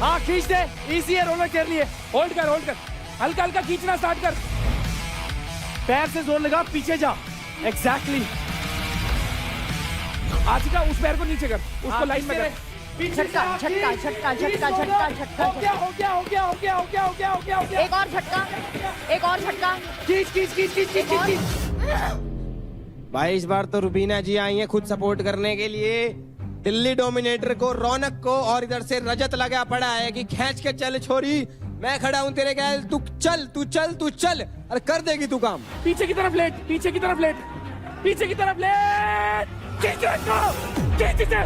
I: हाँ खींच दे, इजी है रौनक तेरे लिए।
D: होल्ड कर, होल्ड कर। हल्का हल्का खींचना स्टार्ट कर।
I: पैर से जोर लगा, पीछे जा। एग्जैक्टली।
D: आशिका उस पैर को नीचे कर, उसको लाइन में कर।
F: झटका झटका झटका झटका झटका झटका।
D: हो गया, हो गया, हो गया, हो गया, हो गया, हो गया, हो गया, हो गया।
F: एक और झटका, एक और झटका।
D: खींच खींच खींच खींच खींच खींच।
K: भाई इस बार तो रुबीना जी आई हैं खुद सपोर्ट करने के लिए। दिल्ली डोमिनेटर को, रौनक को, और इधर से रजत लगा पड़ा है कि खींच के चल छोरी, मैं खड़ा हूं तेरे गैल, तू चल तू चल तू चल, अरे कर देगी तू काम।
D: पीछे की तरफ लेट, पीछे की तरफ लेट, पीछे की तरफ लेट। खींच इसको, खींच इसे।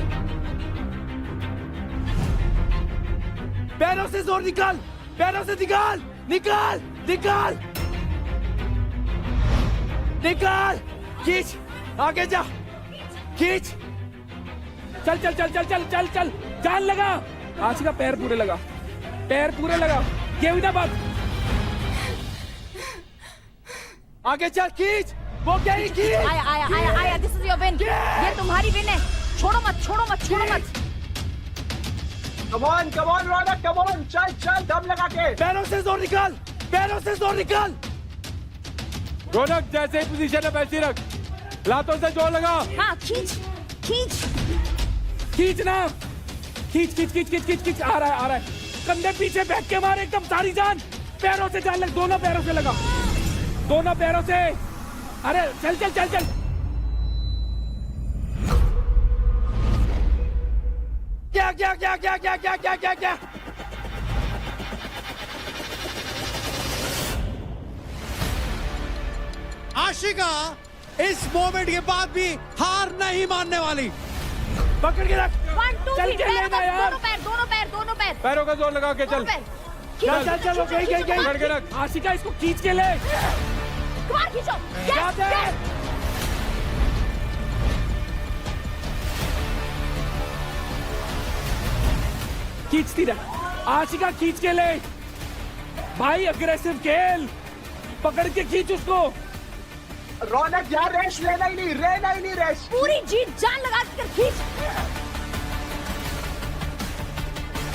I: पैरों से जोर निकाल, पैरों से निकाल, निकाल निकाल निकाल। खींच, आगे जा, खींच।
D: चल चल चल चल चल चल चल, जान लगा। आशिका पैर पूरे लगा, पैर पूरे लगा। ये हुई ना बात।
I: आगे चल, खींच। वो क्या ही खींच।
F: आया आया आया आया, दिस इज योर विन। ये तुम्हारी विन है। छोड़ो मत, छोड़ो मत, छोड़ो मत।
A: Come on Raunak, come on, चल चल, दम लगा के।
I: पैरों से जोर निकाल, पैरों से जोर निकाल।
O: रौनक जैसे पोजीशन है वैसी रख, लातों से जोर लगा।
F: हाँ खींच खींच
D: खींचना, खींच खींच खींच खींच खींच खींच। आ रहा है, आ रहा है। कंधे पीछे बैठ के मार, एकदम सारी जान। पैरों से जान लग, दोनों पैरों से लगा, दोनों पैरों से। अरे चल चल चल चल।
I: क्या क्या क्या क्या क्या क्या क्या क्या क्या।
C: आशिका इस मोमेंट के बाद भी हार नहीं मानने वाली।
I: पकड़ के रख।
F: 1 2
D: चल
F: 3
D: के
F: पैरों
D: लेना
F: का,
D: यार।
F: दोनों पैर, दोनों पैर, दोनों पैर,
O: पैरों का जोर लगा के
F: दोनों
O: चल।
F: पैर।
I: चल चल चल, गई गई गई।
O: पकड़ के रख।
D: आशिका इसको खींच के ले।
F: कमार खींचो। यस
D: जाते।
F: यस।
D: खींचती रह, आशिका खींच के ले। भाई अग्रेसिव खेल, पकड़ के खींच उसको।
A: रौनक यार, रेस लेना ही नहीं, रेस।
F: पूरी जीत जान लगा कर खींच।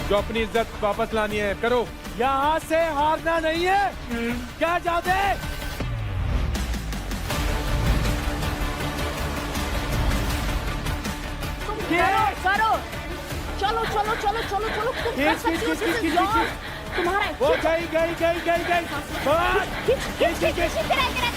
O: जो अपनी इज्जत वापस लानी है करो।
I: यहाँ से हारना नहीं है। क्या जाते।
F: तुम करो करो। चलो चलो चलो चलो चलो, तुम कर सकते हो। This is yours. तुम्हारा है।
I: वो गई गई गई गई गई। बस।
F: खींच खींच खींच खींच, तेरा तेरा।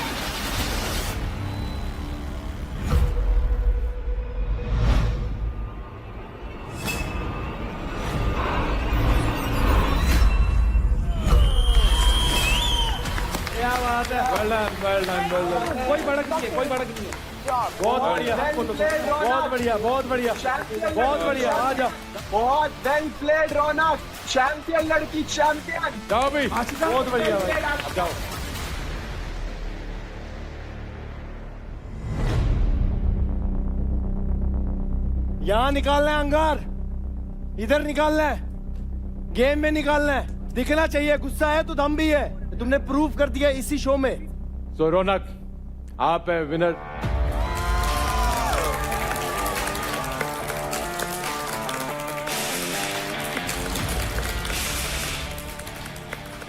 I: क्या बात
O: बात है। Well done, well done, well done.
D: कोई भड़क नहीं है, कोई भड़क नहीं है।
O: बहुत बढ़िया, बहुत बढ़िया, बहुत बढ़िया, बहुत बढ़िया। आ जाओ,
A: बहुत वेल प्लेड रौनक, चैंपियन लड़की, चैंपियन।
O: जाओ भी, बहुत बढ़िया भाई, अब जाओ।
I: यहाँ निकालना है अंगार, इधर निकालना है, गेम में निकालना है। दिखना चाहिए, गुस्सा है तो दम भी है। तुमने प्रूव कर दिया इसी शो में।
O: सो रौनक, आप है विनर।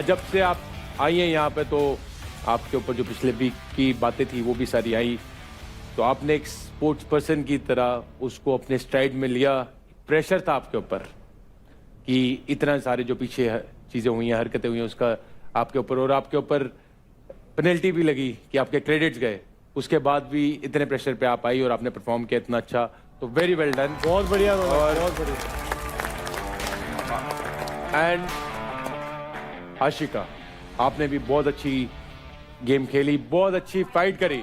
O: जब से आप आई हैं यहाँ पे, तो आपके ऊपर जो पिछले वीक की बातें थी वो भी सारी आई, तो आपने एक स्पोर्ट्स पर्सन की तरह उसको अपने स्ट्राइड में लिया। प्रेशर था आपके ऊपर कि इतना सारे जो पीछे चीजें हुई हैं, हरकतें हुई हैं, उसका आपके ऊपर, और आपके ऊपर पेनल्टी भी लगी कि आपके क्रेडिट्स गए। उसके बाद भी इतने प्रेशर पे आप आई और आपने परफॉर्म किया इतना अच्छा, तो वेरी वेल डन।
I: बहुत बढ़िया,
O: और
I: बहुत बढ़िया।
O: एंड आशिका, आपने भी बहुत अच्छी गेम खेली, बहुत अच्छी फाइट करी।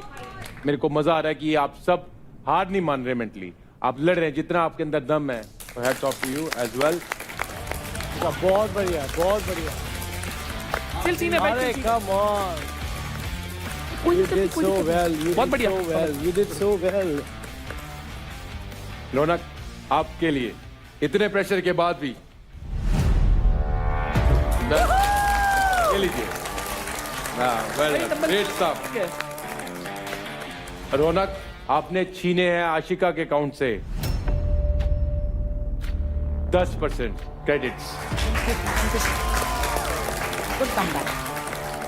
O: मेरे को मजा आ रहा है कि आप सब हार नहीं मान रहे मेंटली, आप लड़ रहे हैं, जितना आपके अंदर दम है। Hats off to you as well.
I: बहुत बढ़िया, बहुत बढ़िया।
D: चिल सीन है भाई,
I: अरे
D: चिल
I: कम ऑन,
D: कोई
I: you
D: दिक्कत नहीं,
I: did
D: कोई
I: so
D: दिक्कत
I: well,
D: नहीं।
I: you
D: बहुत
I: did
D: बढ़िया।
I: so well, you did so well.
O: रौनक, आपके लिए इतने प्रेशर के बाद भी ये लीजिए। Well great stuff. रौनक, आपने छीने हैं आशिका के अकाउंट से 10% क्रेडिट्स।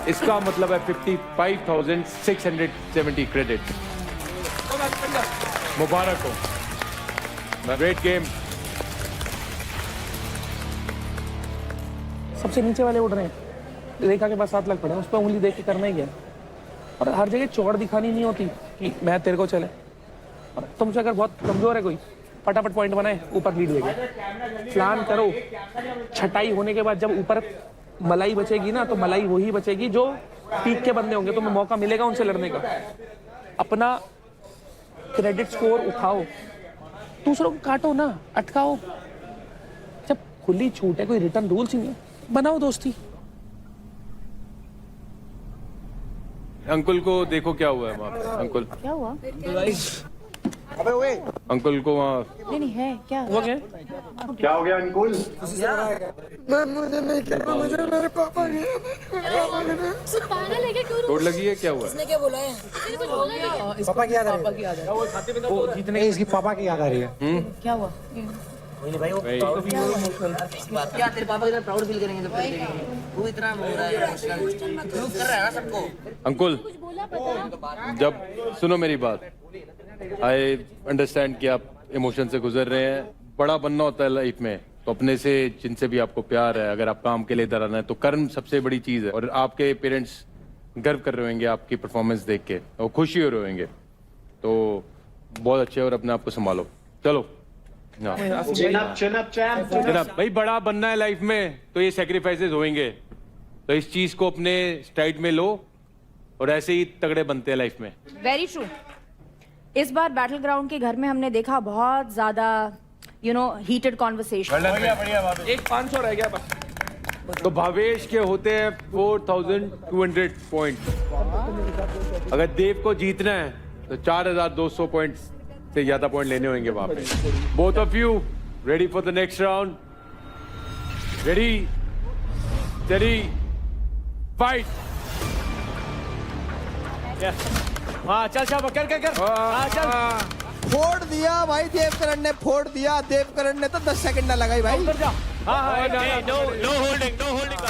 O: इसका मतलब है 55,670 क्रेडिट्स। मुबारक हो, ग्रेट गेम।
P: सबसे नीचे वाले उड़ रहे हैं, रेखा के पास 7 लाख पड़े हैं, उस पर उंगली देख के करना ही है। और हर जगह चौड़ दिखानी नहीं होती कि मैं तेरे को चले। और तुमसे अगर बहुत कमजोर है कोई, फटाफट पॉइंट बनाए, ऊपर लीड लेके प्लान करो। छटाई होने के बाद जब ऊपर मलाई बचेगी ना, तो मलाई वही बचेगी जो पीक के बंदे होंगे। तुम्हें मौका मिलेगा उनसे लड़ने का। अपना क्रेडिट स्कोर उठाओ, दूसरों को काटो ना, अटकाओ। जब खुली छूट है, कोई रिटर्न रूल्स ही नहीं है, बनाओ दोस्ती।
O: अंकुल को देखो क्या हुआ है वहाँ पे। अंकुल,
F: क्या हुआ?
A: अबे ओए,
O: अंकुल को वहाँ
F: नहीं नहीं है क्या?
P: वो क्या?
A: क्या हो गया अंकुल?
I: मुझे नहीं कहना, मुझे मेरे पापा ने
J: पागल है क्या? क्यों
O: चोट लगी है, क्या हुआ है?
I: क्या बोला है? पापा की याद आ रही है।
P: वो जीतने
I: इसकी पापा की याद आ रही है।
F: क्या हुआ?
E: कोई नहीं भाई, वो
O: भाई,
E: क्या तेरे पापा की तरह प्राउड फील करेंगे जब देखेंगे। वो इतना हो रहा है, प्रूव कर रहा है ना सबको।
O: अंकुल, जब सुनो मेरी बात, आई अंडरस्टैंड कि आप इमोशन से गुजर रहे हैं। बड़ा बनना होता है लाइफ में, तो अपने से जिनसे भी आपको प्यार है, अगर आप काम के लिए इधर आना है, तो कर्म सबसे बड़ी चीज है। और आपके पेरेंट्स गर्व कर रहे होंगे आपकी परफॉर्मेंस देख के, और खुशी हो रहे होंगे, तो बहुत अच्छे। और अपने आप को संभालो, चलो। जनाब भाई, बड़ा बनना है लाइफ में, तो ये सेक्रीफाइसेस होंगे, तो इस चीज को अपने स्ट्राइड में लो, और ऐसे ही तगड़े बनते हैं लाइफ में।
F: Very true. इस बार बैटल ग्राउंड के घर में हमने देखा बहुत ज्यादा हीटेड कॉन्वर्सेशन।
D: एक 500 रह गया बस।
O: तो भावेश के होते हैं 4,200 पॉइंट। अगर देव को जीतना है तो 4,200 पॉइंट से ज्यादा पॉइंट लेने होंगे वहां पे। Both of you ready for the next round? Ready, steady, fight.
I: हाँ चल चल कर कर कर। हाँ चल। फोड़ दिया भाई देवकरण ने, फोड़ दिया देवकरण ने, तो 10 सेकंड ना लगाई भाई। उधर जा।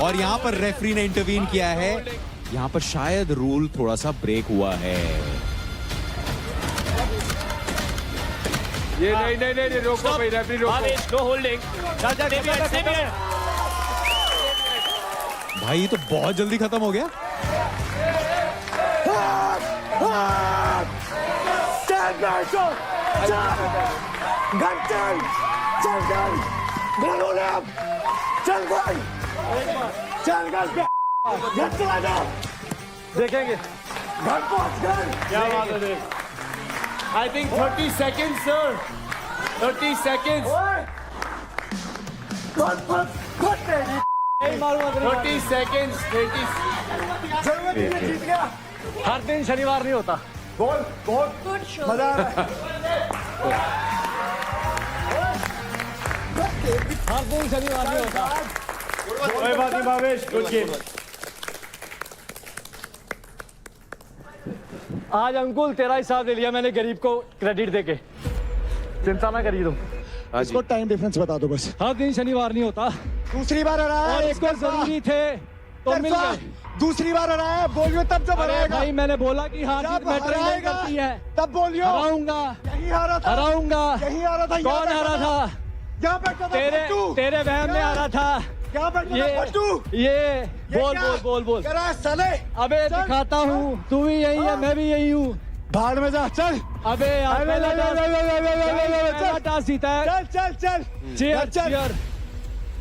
C: और यहाँ पर रेफरी ने इंटरवीन किया है। यहाँ पर शायद रूल थोड़ा सा ब्रेक हुआ है।
O: ये नहीं, रोको भाई, रेफरी रोको।
I: No holding. चल चल
C: भाई ये तो बहुत जल्दी खत्म हो गया।
K: देखेंगे।
O: क्या बात है Dev? I think 30 seconds sir, 30 seconds, 30 seconds, 30।
K: हर दिन शनिवार नहीं होता। मजा आ रहा है। हर दिन शनिवार नहीं होता। कोई बात नहीं भावेश, गुड गेम। आज अंकुल तेरा हिसाब ले लिया मैंने गरीब को क्रेडिट देके, चिंता ना करिए तुम।
A: इसको टाइम डिफरेंस बता दो बस।
K: हर दिन शनिवार नहीं होता।
A: दूसरी बार हराया
K: और
A: है,
K: इसको जरूरी थे तो मिल गए।
A: दूसरी बार हराया है, बोलियो तब जब
K: अरे
A: हराएगा।
K: भाई मैंने बोला कि हार जीत मैटर नहीं करती है,
A: तब बोलियो।
K: हराऊंगा,
A: यही हारा था,
K: हराऊंगा।
A: यही हारा था।
K: कौन हारा था?
A: यहाँ बैठा था पट्टू।
K: तेरे वहम में हारा था।
A: यहाँ बैठा था पट्टू।
K: ये बोल
A: क्या?
K: बोल बोल बोल।
A: करा साले।
K: अबे दिखाता हूँ, तू भी यही है, मैं भी यही हूँ।
A: भाड़ में जा, चल।
K: अबे यार पहला टास्क जीता है।
A: चल चल चल।
K: Cheer cheer.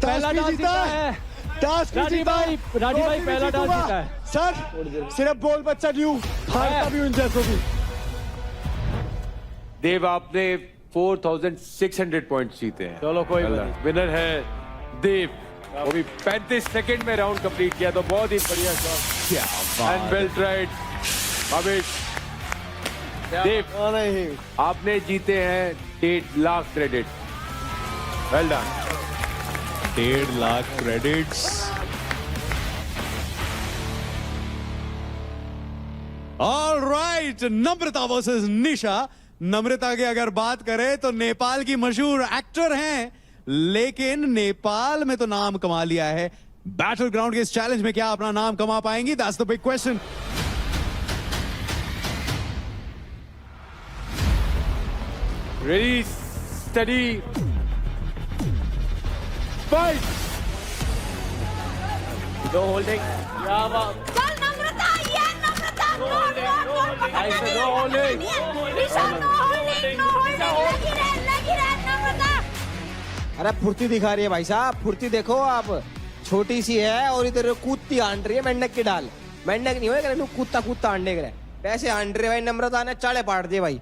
K: पहला टास्क जीता है राजी भाई पहला टास्क जीता है।
A: सर सिर्फ बोल बच्चा न्यू हारता भी उन जैसों भी।
O: देव आपने 4600 पॉइंट्स जीते हैं।
K: चलो कोई बात।
O: विनर है देव, वो भी 35 सेकंड में राउंड कंप्लीट किया, तो बहुत ही बढ़िया shot and well tried Bhavesh. Dev
K: नहीं,
O: आपने जीते हैं 1.5 lakh credit. Well done.
C: 1.5 lakh credits. Alright, Namrata versus Nisha. Namrata की अगर बात करें तो नेपाल की मशहूर एक्टर हैं, लेकिन नेपाल में तो नाम कमा लिया है। बैटल ग्राउंड के इस चैलेंज में क्या अपना नाम कमा पाएंगी? That's the big question.
O: Ready, steady, fight! No holding. क्या बात?
F: चल नम्रता, ये Namrata.
O: No holding. I said no holding.
F: Nisha no holding, no holding. लगी रहे नम्रता।
I: अरे फुर्ती दिखा रही है भाई साहब, फुर्ती देखो आप। छोटी सी है और इधर कूदती आंड रही है मेंढक की डाल। मेंढक नहीं होएगा, कूदता कूदता आंडे करे पैसे आंड रहे भाई। नम्रता ने चाले पाट दिए भाई।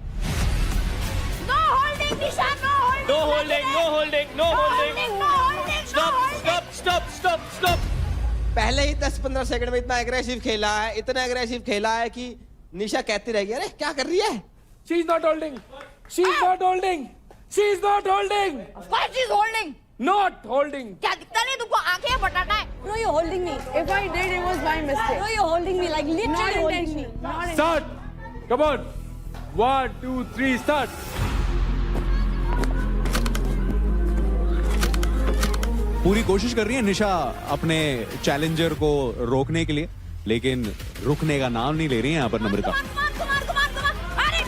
F: No holding Nisha, no holding.
L: No holding, no holding, no holding.
F: No holding.
L: Stop.
I: पहले ही 10-15 सेकंड में इतना एग्रेसिव खेला है, इतना एग्रेसिव खेला है कि निशा कहती रहेगी अरे क्या कर रही है।
D: She is not holding. She is not holding. She is not holding.
F: Why she's holding?
D: Not holding.
F: क्या दिखता नहीं तुमको? आंखें हैं, बटाटा है।
M: No, you're holding me. If I did, it was my mistake. No, you're holding me like literally holding me.
O: Start. Come on. 1, 2, 3, start.
C: पूरी कोशिश कर रही है निशा अपने चैलेंजर को रोकने के लिए, लेकिन रुकने का नाम नहीं ले रही है यहाँ पर नम्रता।
F: अरे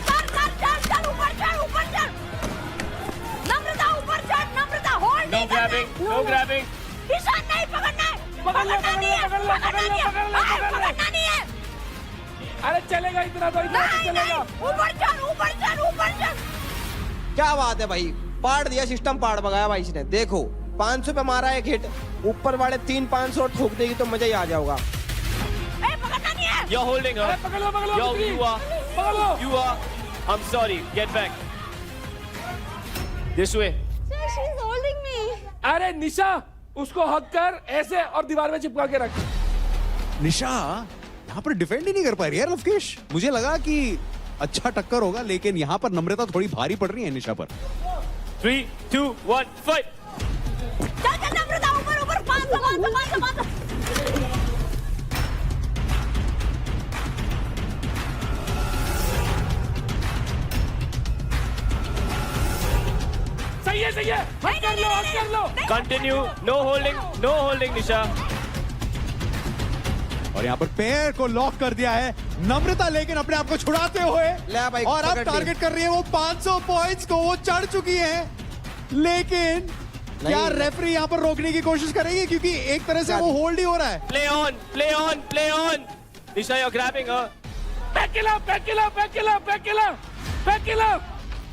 F: चल ऊपर चढ़। नम्रता ऊपर चढ़, Namrata hold.
L: No grabbing, no grabbing.
F: Nisha नहीं पकड़ना है। पकड़ना नहीं है।
D: अरे चलेगा इतना तो चलेगा।
F: ऊपर चढ़।
I: क्या बात है भाई, पाड़ दिया सिस्टम, पाड़ भगाया भाई इसने। देखो 500 पे मारा एक हिट, ऊपर वाले 3-500 ठोक देगी तो मजा ही आ जाओगा।
F: पकड़ना नहीं है।
L: You're holding her.
D: पकड़ लो।
L: Yo, you are. I'm sorry. Get back. This way.
F: She's holding me.
D: अरे निशा, उसको हक कर ऐसे और दीवार में चिपका के रख।
C: निशा यहाँ पर डिफेंड ही नहीं कर पा रही है लवकेश। मुझे लगा कि अच्छा टक्कर होगा, लेकिन यहाँ पर नम्रता थोड़ी भारी पड़ रही है निशा पर।
L: 3, 2, 1, fight.
F: चल नम्रता ऊपर 500।
D: सही है। हक कर लो।
L: Continue. No holding, Nisha.
C: और यहाँ पर पैर को लॉक कर दिया है नम्रता, लेकिन अपने आप को छुड़ाते हुए
I: ले भाई,
C: और अब
I: पकड़ ली।
C: टारगेट कर रही है वो 500 पॉइंट्स को। वो चढ़ चुकी है, लेकिन क्या रेफरी यहाँ पर रोकने की कोशिश करेगी? क्योंकि एक तरह से वो होल्ड ही हो रहा है।
L: Play on. Nisha, you're grabbing her.
D: Back किला।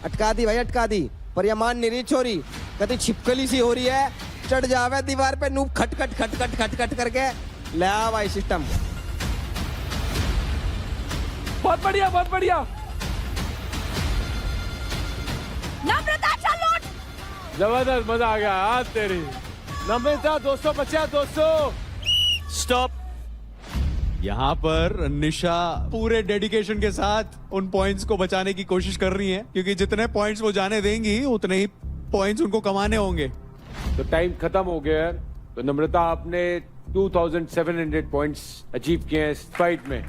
I: अटका दी भाई, अटका दी, पर ये मान नहीं रही छोरी। कभी छिपकली सी हो रही है, चढ़ जावे दीवार पे नूब खट करके। ले आ भाई सिस्टम।
D: बहुत बढ़िया, बहुत बढ़िया।
F: नम्रता चल लौट।
O: जबरदस्त, मजा आ गया। आज तेरी नम्रता 250 200।
K: स्टॉप।
C: यहाँ पर निशा पूरे डेडिकेशन के साथ उन पॉइंट्स को बचाने की कोशिश कर रही हैं, क्योंकि जितने पॉइंट्स वो जाने देंगी उतने ही पॉइंट्स उनको कमाने होंगे।
O: तो टाइम खत्म हो गया है। तो नम्रता आपने 2700 पॉइंट्स अचीव किए हैं इस फाइट में।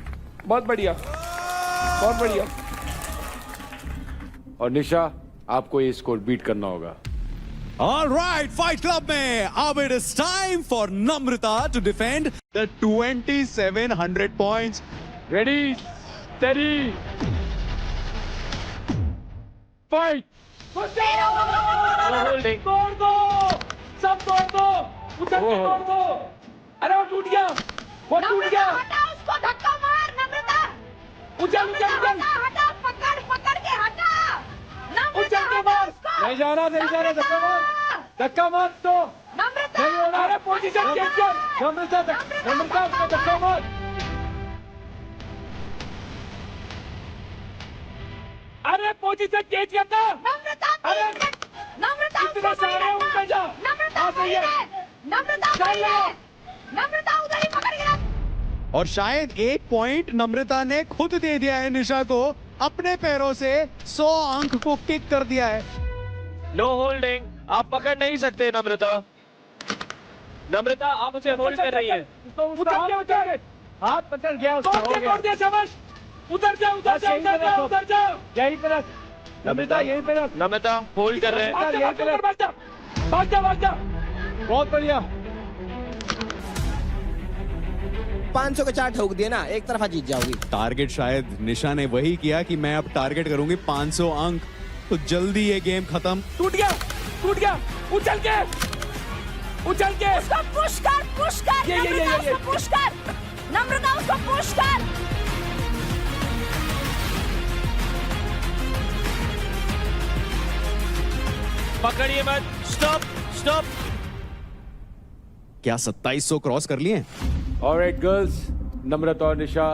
D: बहुत बढ़िया, बहुत बढ़िया।
O: और निशा, आपको ये स्कोर बीट करना होगा।
C: All right, Fight Club में अब it is time for Namrata to defend the 2700 points.
O: Ready, steady, fight.
D: तोड़ दो, सब तोड़ दो, उधर से तोड़ दो। अरे वो टूट गया, वो टूट गया।
F: हटा उसको, धक्का मार नम्रता।
D: उछल उछल उछल,
F: हटा, पकड़ पकड़ के हटा।
D: उछल के मार।
O: नहीं जाना, नहीं जाना, धक्का मार, धक्का मार। तो
F: नम्रता
O: नहीं होना।
D: अरे पोजीशन चेंज कर।
O: नम्रता, नम्रता उसको धक्का मार।
D: अरे पोजीशन चेंज करना।
F: नम्रता
D: अरे
F: नम्रता
D: इतने सारे उनका जा।
F: नम्रता
D: हाँ, सही है।
F: नम्रता
D: चल लो।
F: नम्रता उधर ही पकड़ के रख।
C: और शायद एक पॉइंट नम्रता ने खुद दे दिया है निशा को, अपने पैरों से 100 अंक को किक कर दिया है।
K: नो होल्डिंग, आप पकड़ नहीं सकते नम्रता। नम्रता आप उसे होल्ड कर रही है।
D: उधर जा, उधर जा।
O: हाथ पकड़ गया उसका, हो गया।
D: तोड़ दे समझ। उधर जा, उधर जा, उधर जा, उधर जा।
O: यही पे रख नम्रता, यही पे रख।
K: नम्रता होल्ड कर रहे हैं।
D: भाग जा, भाग जा, भाग जा, भाग जा।
O: बहुत बढ़िया।
I: 500 का चार्ट ठोक दिया ना, एक तरफा जीत जाओगी।
C: टारगेट शायद निशा ने वही किया कि मैं अब टारगेट करूंगी 500 अंक, तो जल्दी ये गेम खत्म।
D: टूट गया, टूट गया। उछल के, उछल के।
F: उसको पुश कर, पुश कर।
D: ये।
F: नम्रता उसको पुश कर। नम्रता उसको पुश कर।
K: पकड़िए मत। Stop, stop.
C: क्या 2700 क्रॉस कर लिए?
O: ऑलराइट गर्ल्स, नम्रता और निशा,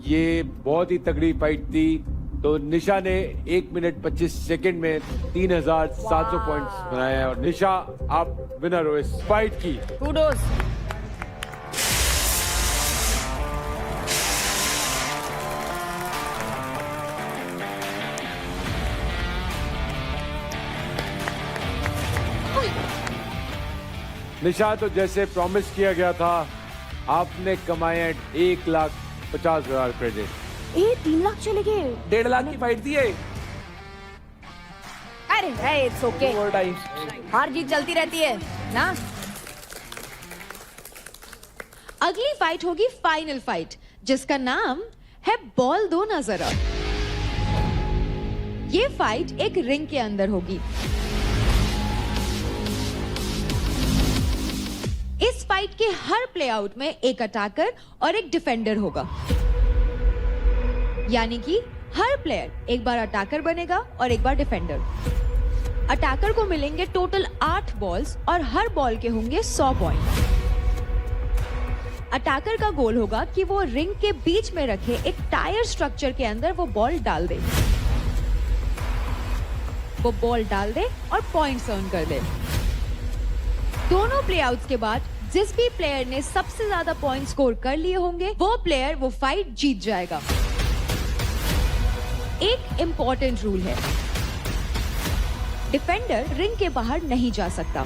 O: ये बहुत ही तगड़ी फाइट थी। तो निशा ने 1 मिनट 25 सेकंड में 3700 पॉइंट्स बनाए हैं। और निशा, आप विनर हो इस फाइट की।
F: कूडोस।
O: निशा, तो जैसे प्रॉमिस किया गया था, आपने कमाए 1,50,000 क्रेडिट।
F: ये 3 लाख चले गए।
D: 1.5 लाख की फाइट थी ये।
F: अरे इट्स ओके।
D: Over time.
F: हार जीत चलती रहती है ना।
B: अगली फाइट होगी फाइनल फाइट, जिसका नाम है बॉल दो ना जरा। ये फाइट एक रिंग के अंदर होगी। इस फाइट के हर प्ले आउट में एक अटैकर और एक डिफेंडर होगा, यानी कि हर प्लेयर एक बार अटैकर बनेगा और एक बार डिफेंडर। अटैकर को मिलेंगे टोटल 8 बॉल्स और हर बॉल के होंगे 100 पॉइंट। अटैकर का गोल होगा कि वो रिंग के बीच में रखे एक टायर स्ट्रक्चर के अंदर वो बॉल डाल दे। वो बॉल डाल दे और पॉइंट्स अर्न कर दे। दोनों प्लेआउट्स के बाद जिस भी प्लेयर ने सबसे ज्यादा पॉइंट स्कोर कर लिए होंगे, वो प्लेयर वो फाइट जीत जाएगा। एक इंपॉर्टेंट रूल है, डिफेंडर रिंग के बाहर नहीं जा सकता।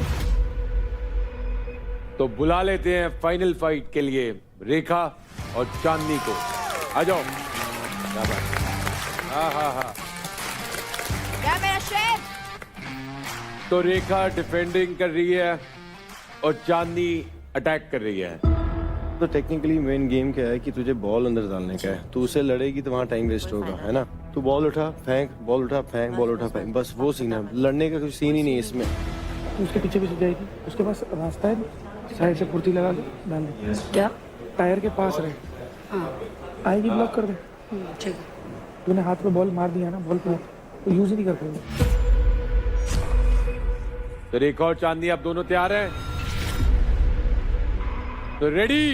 O: तो बुला लेते हैं फाइनल फाइट के लिए रेखा और चांदनी को। आ जाओ। हाँ।
F: क्या मेरा शेर?
O: तो रेखा डिफेंडिंग कर रही है और चांदनी अटैक कर रही है।
K: तो टेक्निकली मेन गेम क्या है कि तुझे बॉल अंदर डालने का है। तू उसे लड़ेगी तो वहाँ टाइम वेस्ट होगा, है ना। तू बॉल उठा फेंक, बॉल उठा फेंक, बॉल उठा फेंक, बस वो सीन है। लड़ने का कुछ सीन ही नहीं है इसमें।
P: उसके पीछे पीछे जाएगी, उसके पास रास्ता है, साइड से फुर्ती लगा के डाल दे।
M: क्या?
P: टायर के पास रहे, आएगी ब्लॉक कर दे।
M: ठीक है।
P: तूने हाथ पे बॉल मार दिया ना, बॉल पे तो यूज ही नहीं करते।
O: तो रेखा और चांदनी आप दोनों तैयार हैं? तो रेडी